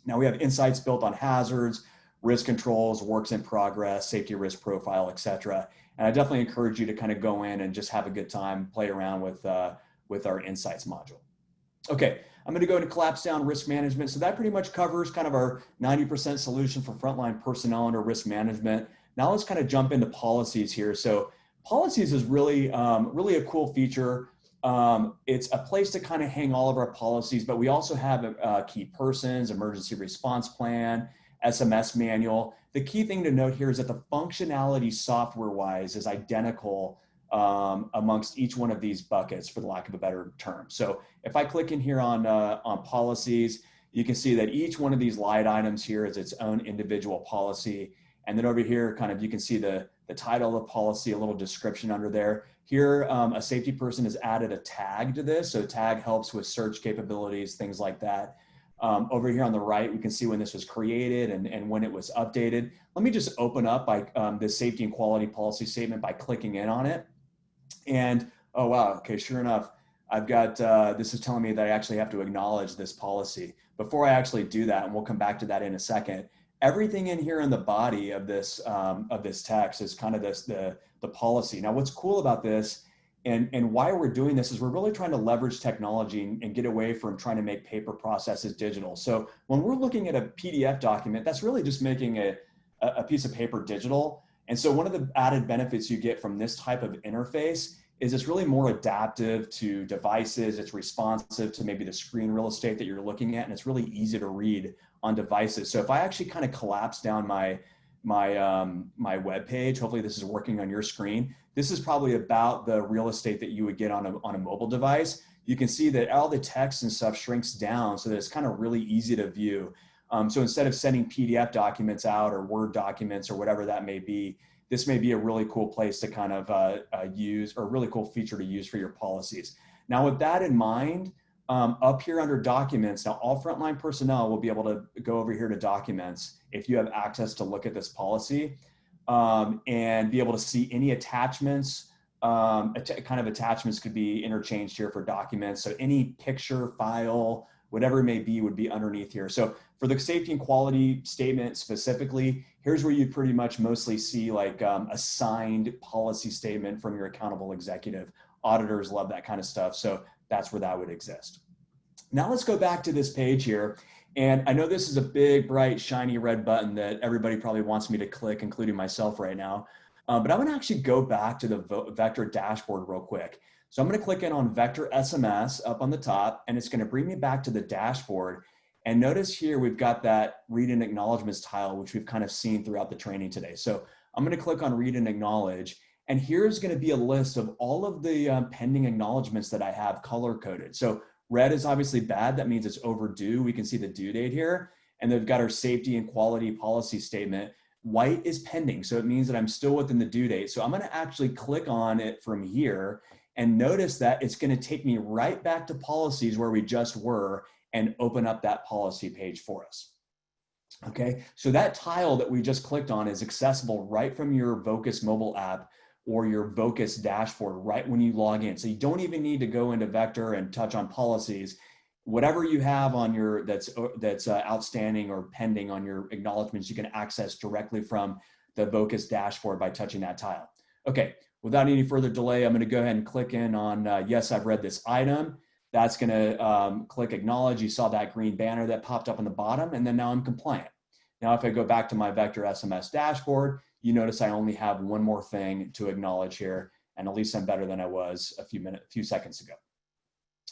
Now we have insights built on hazards, risk controls, works in progress, safety risk profile, etc. And I definitely encourage you to kind of go in and just have a good time, play around with our insights module. Okay, I'm going to go into collapse down risk management. So that pretty much covers kind of our 90% solution for frontline personnel under risk management. Now let's kind of jump into policies here. So policies is really, really a cool feature. It's a place to kind of hang all of our policies, but we also have key persons, emergency response plan, SMS manual. The key thing to note here is that the functionality software-wise is identical amongst each one of these buckets, for the lack of a better term. So if I click in here on policies, you can see that each one of these line items here is its own individual policy. And then over here, kind of, you can see the title of the policy, a little description under there. Here, a safety person has added a tag to this. So tag helps with search capabilities, things like that. Over here on the right, we can see when this was created and when it was updated. Let me just open up by the safety and quality policy statement by clicking in on it. And, oh, wow, okay, sure enough, I've got, this is telling me that I actually have to acknowledge this policy. Before I actually do that, and we'll come back to that in a second, everything in here in the body of this text is kind of the policy. Now, what's cool about this and why we're doing this is we're really trying to leverage technology and get away from trying to make paper processes digital. So when we're looking at a PDF document, that's really just making a piece of paper digital. And so one of the added benefits you get from this type of interface is it's really more adaptive to devices. It's responsive to maybe the screen real estate that you're looking at, and it's really easy to read on devices. So if I actually kind of collapse down my web page, hopefully this is working on your screen. This is probably about the real estate that you would get on a mobile device. You can see that all the text and stuff shrinks down so that it's kind of really easy to view. So instead of sending PDF documents out or Word documents or whatever that may be, this may be a really cool place to kind of use, or a really cool feature to use for your policies. Now with that in mind, up here under documents, now all frontline personnel will be able to go over here to documents if you have access to look at this policy and be able to see any attachments. Kind of attachments could be interchanged here for documents. So any picture, file, whatever it may be would be underneath here. So for the safety and quality statement specifically, here's where you pretty much mostly see like a signed policy statement from your accountable executive. Auditors love that kind of stuff. So that's where that would exist. Now let's go back to this page here. And I know this is a big, bright, shiny red button that everybody probably wants me to click, including myself right now. But I'm gonna actually go back to the Vector dashboard real quick. So I'm gonna click in on Vector SMS up on the top, and it's gonna bring me back to the dashboard. And notice here, we've got that read and acknowledgements tile, which we've kind of seen throughout the training today. So I'm gonna click on read and acknowledge. And here's going to be a list of all of the pending acknowledgements that I have color coded. So red is obviously bad. That means it's overdue. We can see the due date here. And they've got our safety and quality policy statement. White is pending. So it means that I'm still within the due date. So I'm going to actually click on it from here and notice that it's going to take me right back to policies where we just were and open up that policy page for us. Okay, so that tile that we just clicked on is accessible right from your Vocus mobile app or your Vocus dashboard right when you log in. So you don't even need to go into Vector and touch on policies. Whatever you have on your that's outstanding or pending on your acknowledgements, you can access directly from the Vocus dashboard by touching that tile. Okay, without any further delay, I'm going to go ahead and click in on yes, I've read this item. That's going to click acknowledge. You saw that green banner that popped up on the bottom, and then now I'm compliant. Now, if I go back to my Vector SMS dashboard, you notice I only have one more thing to acknowledge here, and at least I'm better than I was a few seconds ago.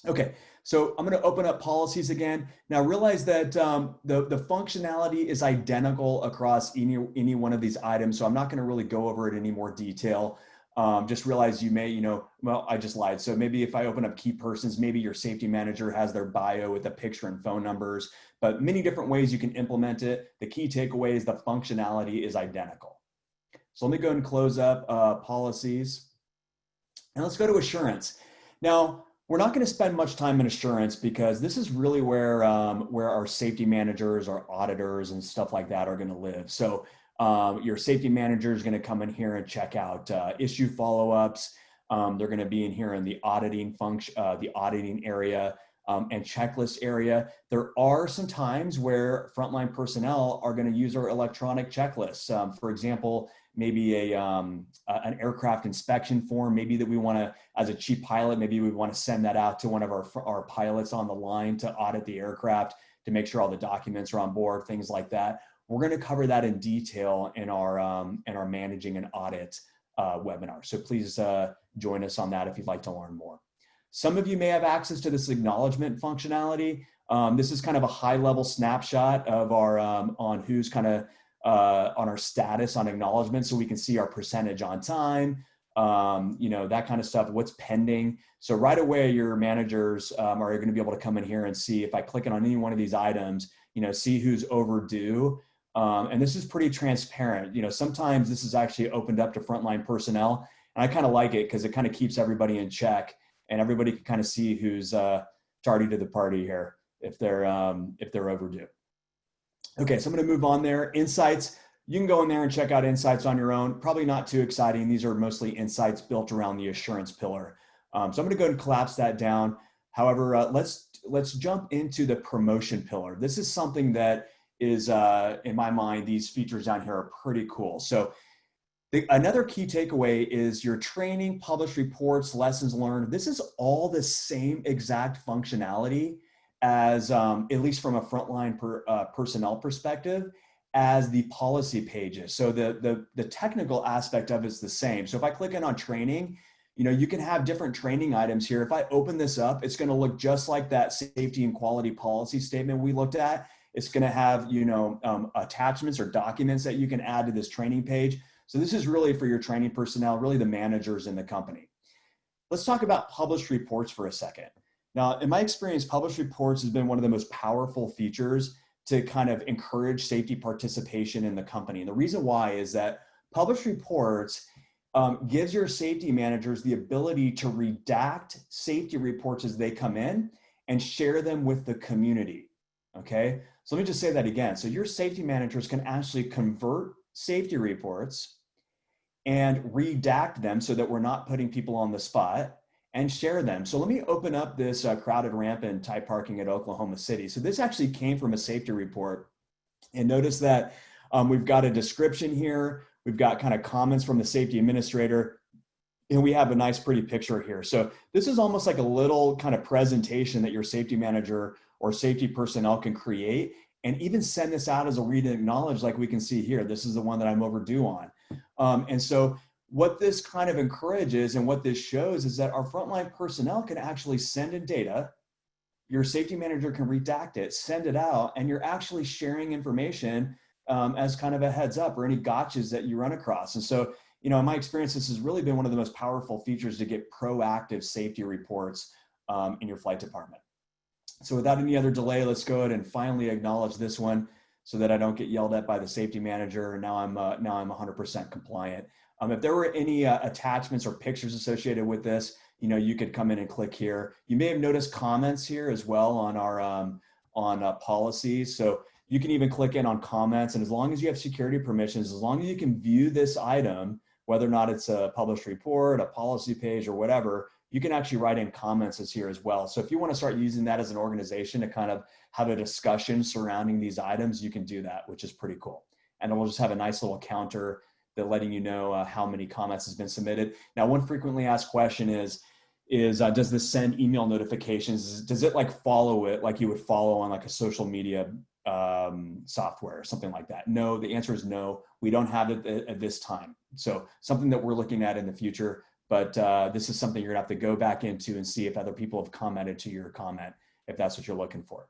Okay, so I'm going to open up policies again. Now realize that the functionality is identical across any one of these items, so I'm not going to really go over it in any more detail. Just realize you may, well, I just lied. So maybe if I open up key persons, maybe your safety manager has their bio with a picture and phone numbers, but many different ways you can implement it. The key takeaway is the functionality is identical. So let me go ahead and close up policies. And let's go to assurance. Now, we're not going to spend much time in assurance because this is really where our safety managers, our auditors, and stuff like that are going to live. So your safety manager is going to come in here and check out issue follow-ups. They're going to be in here in the auditing function, the auditing area, and checklist area. There are some times where frontline personnel are going to use our electronic checklists. For example, maybe an aircraft inspection form, maybe that we want to, as a chief pilot, maybe we want to send that out to one of our pilots on the line to audit the aircraft to make sure all the documents are on board, things like that. We're going to cover that in detail in our managing an audit webinar. So please join us on that if you'd like to learn more. Some of you may have access to this acknowledgement functionality. This is kind of a high-level snapshot of our on who's kind of on our status on acknowledgement, so we can see our percentage on time, that kind of stuff, what's pending. So right away, your managers are going to be able to come in here and see if I click on any one of these items, see who's overdue. And this is pretty transparent. Sometimes this is actually opened up to frontline personnel, and I kind of like it because it kind of keeps everybody in check, and everybody can kind of see who's tardy to the party here if they're overdue. Okay, so I'm going to move on there. Insights, you can go in there and check out insights on your own. Probably not too exciting. These are mostly insights built around the assurance pillar. So I'm going to go ahead and collapse that down. However, let's jump into the promotion pillar. This is something that is, in my mind, these features down here are pretty cool. So another key takeaway is your training, published reports, lessons learned. This is all the same exact functionality as, at least from a frontline personnel perspective, as the policy pages. So the technical aspect of it is the same. So if I click in on training, you can have different training items here. If I open this up, it's going to look just like that safety and quality policy statement we looked at. It's going to have, attachments or documents that you can add to this training page. So this is really for your training personnel, really the managers in the company. Let's talk about published reports for a second. Now, in my experience, published reports has been one of the most powerful features to kind of encourage safety participation in the company. And the reason why is that published reports gives your safety managers the ability to redact safety reports as they come in and share them with the community, okay? So let me just say that again. So your safety managers can actually convert safety reports and redact them so that we're not putting people on the spot and share them. So let me open up this crowded ramp in tight parking at Oklahoma City. So this actually came from a safety report. And notice that we've got a description here. We've got kind of comments from the safety administrator, and we have a nice pretty picture here. So this is almost like a little kind of presentation that your safety manager or safety personnel can create and even send this out as a read and acknowledge, like we can see here. This is the one that I'm overdue on. And so what this kind of encourages and what this shows is that our frontline personnel can actually send in data, your safety manager can redact it, send it out, and you're actually sharing information as kind of a heads up or any gotchas that you run across. And so, in my experience, this has really been one of the most powerful features to get proactive safety reports in your flight department. So without any other delay, let's go ahead and finally acknowledge this one so that I don't get yelled at by the safety manager. Now I'm 100% compliant. If there were any attachments or pictures associated with this, you could come in and click here. You may have noticed comments here as well on our policies. So you can even click in on comments, and as long as you have security permissions, as long as you can view this item, whether or not it's a published report, a policy page, or whatever, you can actually write in comments as here as well. So if you want to start using that as an organization to kind of have a discussion surrounding these items, you can do that, which is pretty cool. And then we'll just have a nice little counter that letting you know how many comments has been submitted. Now, one frequently asked question is does this send email notifications? Does it like follow it like you would follow on like a social media software or something like that? No, the answer is no. We don't have it at this time. So something that we're looking at in the future, but this is something you're gonna have to go back into and see if other people have commented to your comment, if that's what you're looking for.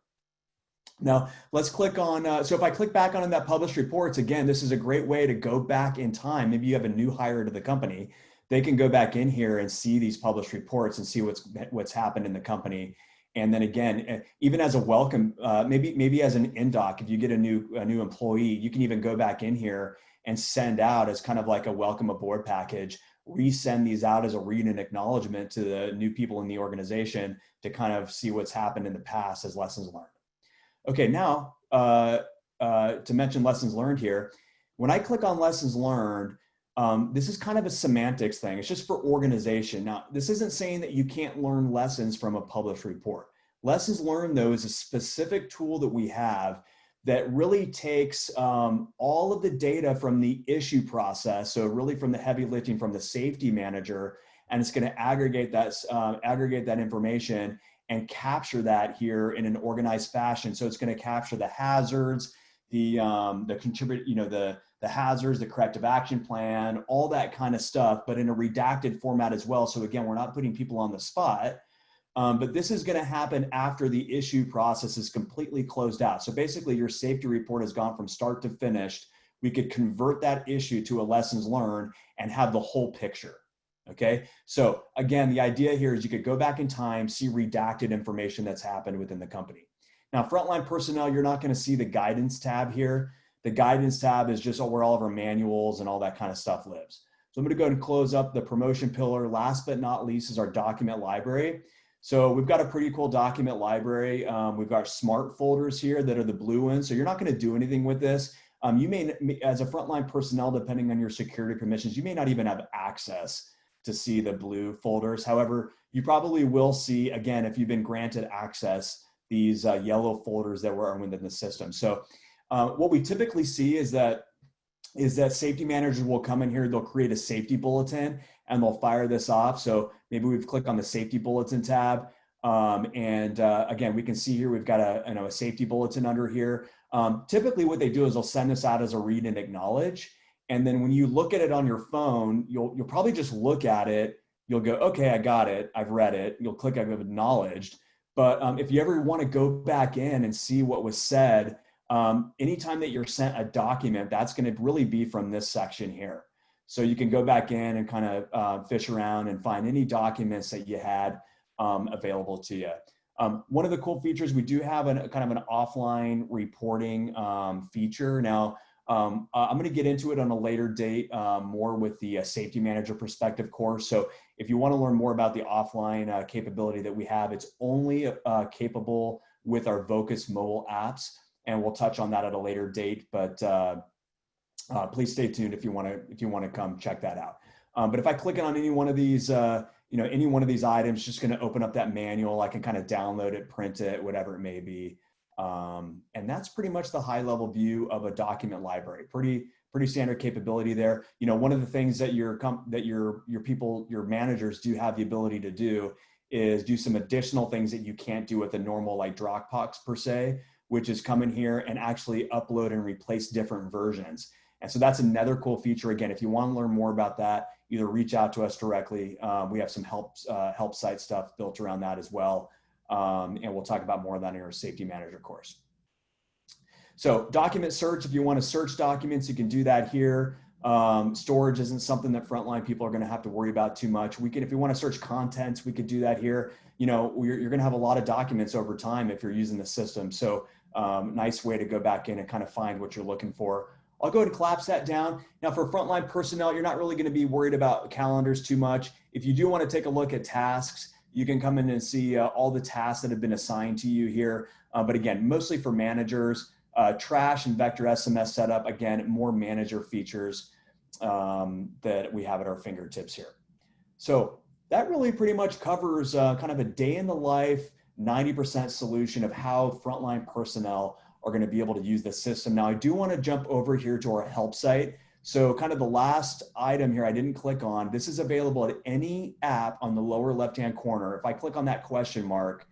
Now, let's click on, so if I click back on that published reports, again, this is a great way to go back in time. Maybe you have a new hire to the company. They can go back in here and see these published reports and see what's happened in the company. And then again, even as a welcome, maybe as an in-doc, if you get a new employee, you can even go back in here and send out as kind of like a welcome aboard package, resend these out as a read and acknowledgement to the new people in the organization to kind of see what's happened in the past as lessons learned. Okay, now to mention lessons learned here, when I click on lessons learned, this is kind of a semantics thing. It's just for organization. Now, this isn't saying that you can't learn lessons from a published report. Lessons learned, though, is a specific tool that we have that really takes all of the data from the issue process, so really from the heavy lifting from the safety manager, and it's going to aggregate that information and capture that here in an organized fashion. So it's going to capture the hazards, the hazards, the corrective action plan, all that kind of stuff, but in a redacted format as well. So again, we're not putting people on the spot, but this is going to happen after the issue process is completely closed out. So basically your safety report has gone from start to finished. We could convert that issue to a lessons learned and have the whole picture. Okay, so again, the idea here is you could go back in time, see redacted information that's happened within the company. Now, frontline personnel, you're not going to see the guidance tab here. The guidance tab is just where all of our manuals and all that kind of stuff lives. So I'm going to go ahead and close up the promotion pillar. Last but not least is our document library. So we've got a pretty cool document library. We've got smart folders here that are the blue ones. So you're not going to do anything with this. You may, as a frontline personnel, depending on your security permissions, you may not even have access to see the blue folders. However, you probably will see, again, if you've been granted access, these yellow folders that were within the system. So what we typically see is that safety managers will come in here, they'll create a safety bulletin and they'll fire this off. So maybe we've clicked on the safety bulletin tab. Again, we can see here, we've got a safety bulletin under here. Typically what they do is they'll send this out as a read and acknowledge. And then when you look at it on your phone, you'll probably just look at it. You'll go, okay, I got it. I've read it. You'll click, I've acknowledged. But if you ever want to go back in and see what was said, anytime that you're sent a document, that's going to really be from this section here. So you can go back in and kind of fish around and find any documents that you had available to you. One of the cool features, we do have kind of an offline reporting feature. Now, I'm going to get into it on a later date, more with the safety manager perspective course. So if you want to learn more about the offline capability that we have, it's only capable with our Vocus mobile apps, and we'll touch on that at a later date. But please stay tuned if you want to come check that out. But if I click on any one of these, any one of these items, just going to open up that manual. I can kind of download it, print it, whatever it may be. And that's pretty much the high level view of a document library. Pretty standard capability there. One of the things that your managers do have the ability to do is do some additional things that you can't do with a normal like Dropbox per se, which is come in here and actually upload and replace different versions. And so that's another cool feature. Again, if you want to learn more about that, either reach out to us directly. We have some help site stuff built around that as well. And we'll talk about more of that in our safety manager course. So document search, if you want to search documents, you can do that here. Storage isn't something that frontline people are going to have to worry about too much. We can, if you want to search contents, we could do that here. You're going to have a lot of documents over time if you're using the system. So nice way to go back in and kind of find what you're looking for. I'll go ahead and collapse that down. Now for frontline personnel, you're not really going to be worried about calendars too much. If you do want to take a look at tasks, you can come in and see all the tasks that have been assigned to you here. But again, mostly for managers, trash and vector SMS setup, again, more manager features that we have at our fingertips here. So that really pretty much covers kind of a day in the life, 90% solution of how frontline personnel are going to be able to use the system. Now, I do want to jump over here to our help site. So kind of the last item here I didn't click on, this is available at any app on the lower left-hand corner. If I click on that question mark,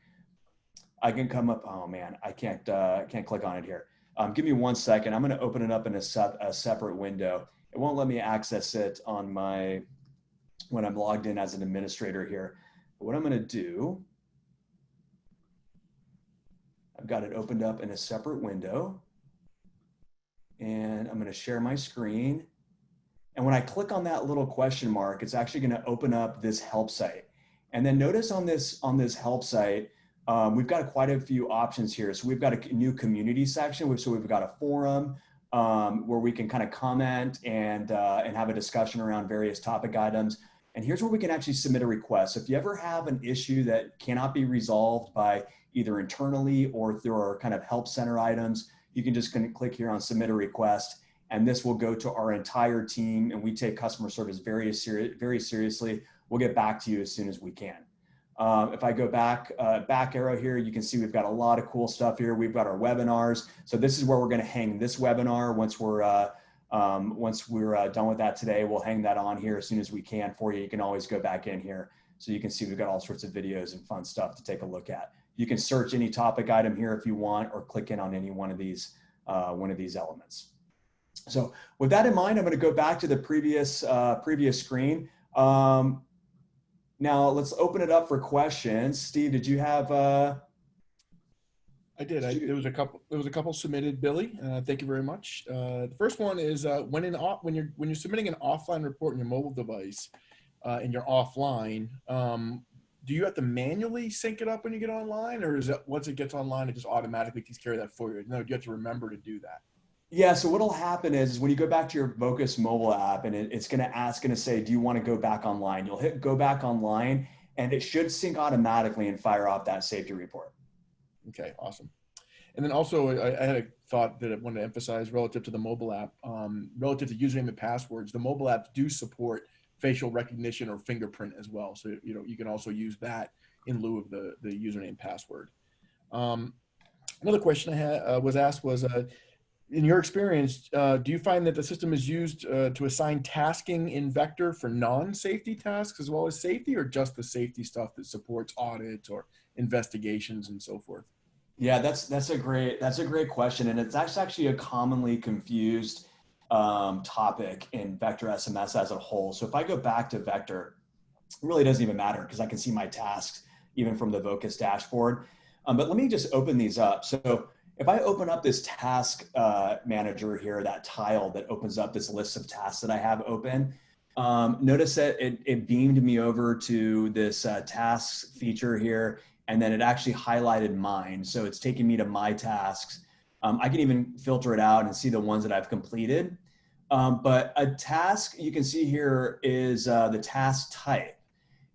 I can come up, oh man, I can't click on it here. Give me 1 second. I'm going to open it up in a separate window. It won't let me access it on my when I'm logged in as an administrator here. But what I'm going to do, I've got it opened up in a separate window, and I'm going to share my screen. And when I click on that little question mark, it's actually going to open up this help site. And then notice on this help site, we've got quite a few options here. So we've got a new community section, so we've got a forum where we can kind of comment and have a discussion around various topic items. And here's where we can actually submit a request. So if you ever have an issue that cannot be resolved by either internally or through our kind of help center items, you can just click here on submit a request. And this will go to our entire team, and we take customer service very seriously. We'll get back to you as soon as we can. If I go back arrow here, you can see we've got a lot of cool stuff here. We've got our webinars. So this is where we're going to hang this webinar. Once we're done with that today, we'll hang that on here as soon as we can for you. You can always go back in here. So you can see we've got all sorts of videos and fun stuff to take a look at. You can search any topic item here if you want, or click in on any one of these elements. So with that in mind, I'm going to go back to the previous screen. Now let's open it up for questions. Steve, did you have? I did. There was a couple submitted, Billy. Thank you very much. The first one is when you're submitting an offline report on your mobile device and you're offline, do you have to manually sync it up when you get online, or is it once it gets online, it just automatically takes care of that for you? No, you have to remember to do that. Yeah, so what'll happen is when you go back to your Vocus mobile app, and it's going to say, do you want to go back online? You'll hit go back online, and it should sync automatically and fire off that safety report. Okay, awesome. And then also I had a thought that I wanted to emphasize relative to the mobile app, relative to username and passwords. The mobile apps do support facial recognition or fingerprint as well. So, you can also use that in lieu of the username and password. Another question I had was asked was, in your experience, do you find that the system is used to assign tasking in Vector for non-safety tasks as well as safety, or just the safety stuff that supports audits or investigations and so forth? Yeah, that's a great question, and it's actually a commonly confused topic in Vector SMS as a whole. So if I go back to Vector, it really doesn't even matter because I can see my tasks even from the Vocus dashboard. But let me just open these up. So if I open up this task manager here, that tile that opens up this list of tasks that I have open, notice that it beamed me over to this tasks feature here, and then it actually highlighted mine. So it's taking me to my tasks. I can even filter it out and see the ones that I've completed. But a task you can see here is the task type.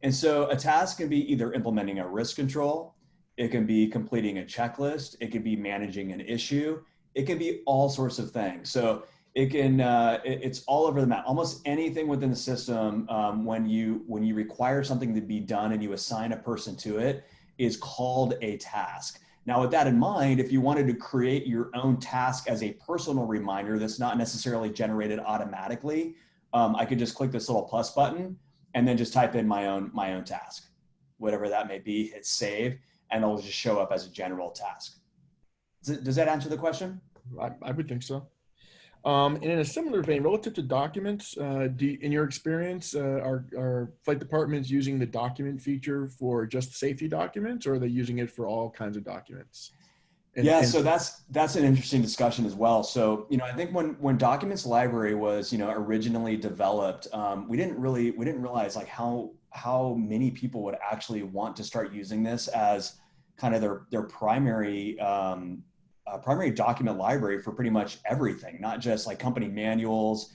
And so a task can be either implementing a risk control, it can be completing a checklist, it can be managing an issue, it can be all sorts of things. So it can, it's all over the map. Almost anything within the system, when you require something to be done and you assign a person to it, is called a task. Now, with that in mind, if you wanted to create your own task as a personal reminder that's not necessarily generated automatically, I could just click this little plus button and then just type in my own task, whatever that may be, hit save, and it'll just show up as a general task. Does that answer the question? I would think so. And in a similar vein, relative to documents, in your experience, are flight departments using the document feature for just safety documents, or are they using it for all kinds of documents? So that's an interesting discussion as well. So, I think when Documents Library was, originally developed, we didn't realize like how many people would actually want to start using this as kind of their primary document library for pretty much everything, not just like company manuals,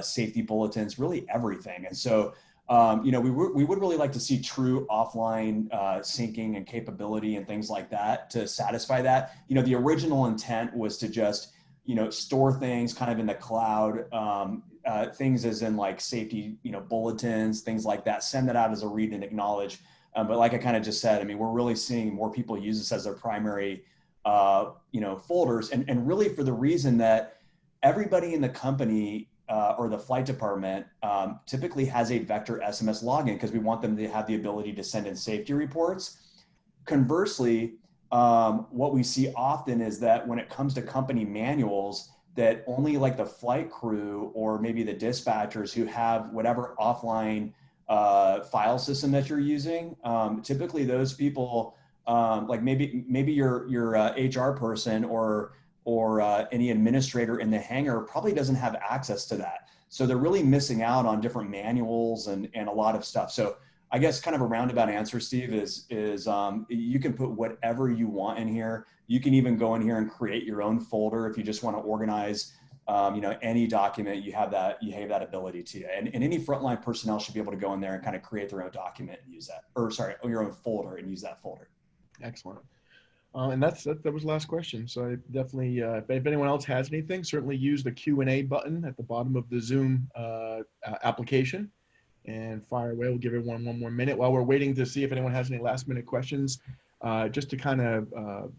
safety bulletins, really everything. And so, we would really like to see true offline syncing and capability and things like that to satisfy that. The original intent was to just, store things kind of in the cloud, things as in like safety, bulletins, things like that, send that out as a read and acknowledge. But like I kind of just said, I mean, we're really seeing more people use this as their primary folders, and really for the reason that everybody in the company or the flight department typically has a Vector SMS login because we want them to have the ability to send in safety reports. Conversely, what we see often is that when it comes to company manuals, that only like the flight crew or maybe the dispatchers who have whatever offline file system that you're using. Typically those people, like maybe your HR person or any administrator in the hangar probably doesn't have access to that. So they're really missing out on different manuals and a lot of stuff. So I guess kind of a roundabout answer, Steve, is you can put whatever you want in here. You can even go in here and create your own folder if you just want to organize, any document. You have that ability to, and any frontline personnel should be able to go in there and kind of create their own document and use that, or sorry, your own folder and use that folder. Excellent. And that was the last question. So I definitely, if anyone else has anything, certainly use the Q&A button at the bottom of the Zoom application and fire away. We'll give everyone one more minute while we're waiting to see if anyone has any last minute questions. Just to kind of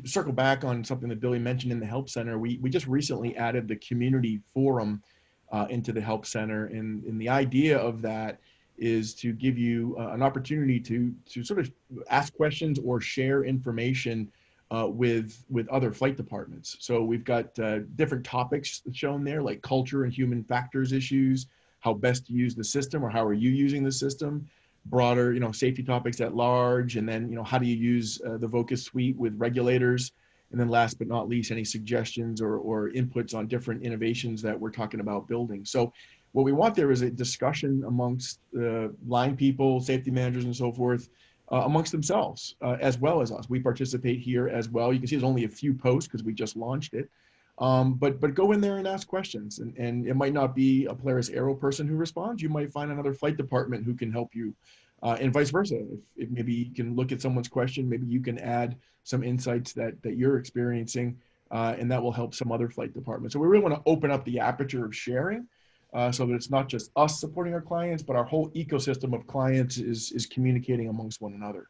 circle back on something that Billy mentioned in the Help Center, we just recently added the community forum into the Help Center, and the idea of that is to give you an opportunity to sort of ask questions or share information with other flight departments. So we've got different topics shown there, like culture and human factors issues, how best to use the system, or how are you using the system, broader, safety topics at large, and then, how do you use the Vocus suite with regulators, and then last but not least, any suggestions or inputs on different innovations that we're talking about building. So what we want there is a discussion amongst line people, safety managers, and so forth, amongst themselves, as well as us. We participate here as well. You can see there's only a few posts because we just launched it. But go in there and ask questions, and it might not be a Polaris Aero person who responds. You might find another flight department who can help you, and vice versa. If maybe you can look at someone's question, maybe you can add some insights that you're experiencing, and that will help some other flight department. So we really want to open up the aperture of sharing, so that it's not just us supporting our clients, but our whole ecosystem of clients is communicating amongst one another.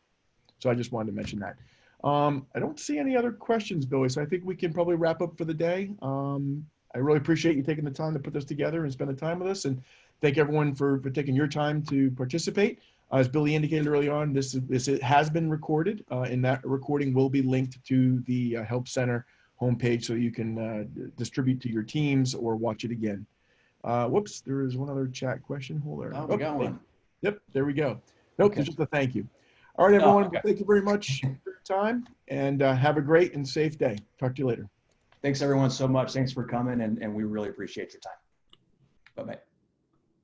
So I just wanted to mention that. I don't see any other questions, Billy, so I think we can probably wrap up for the day. I really appreciate you taking the time to put this together and spend the time with us, and thank everyone for taking your time to participate. As Billy indicated early on, this has been recorded, and that recording will be linked to the Help Center homepage, so you can distribute to your teams or watch it again. Whoops, there is one other chat question. Hold there. Oh, we got one. Yep, there we go. Nope, okay. Just a thank you. All right, everyone. Okay. Thank you very much for your time, and have a great and safe day. Talk to you later. Thanks, everyone, so much. Thanks for coming, and we really appreciate your time. Bye-bye.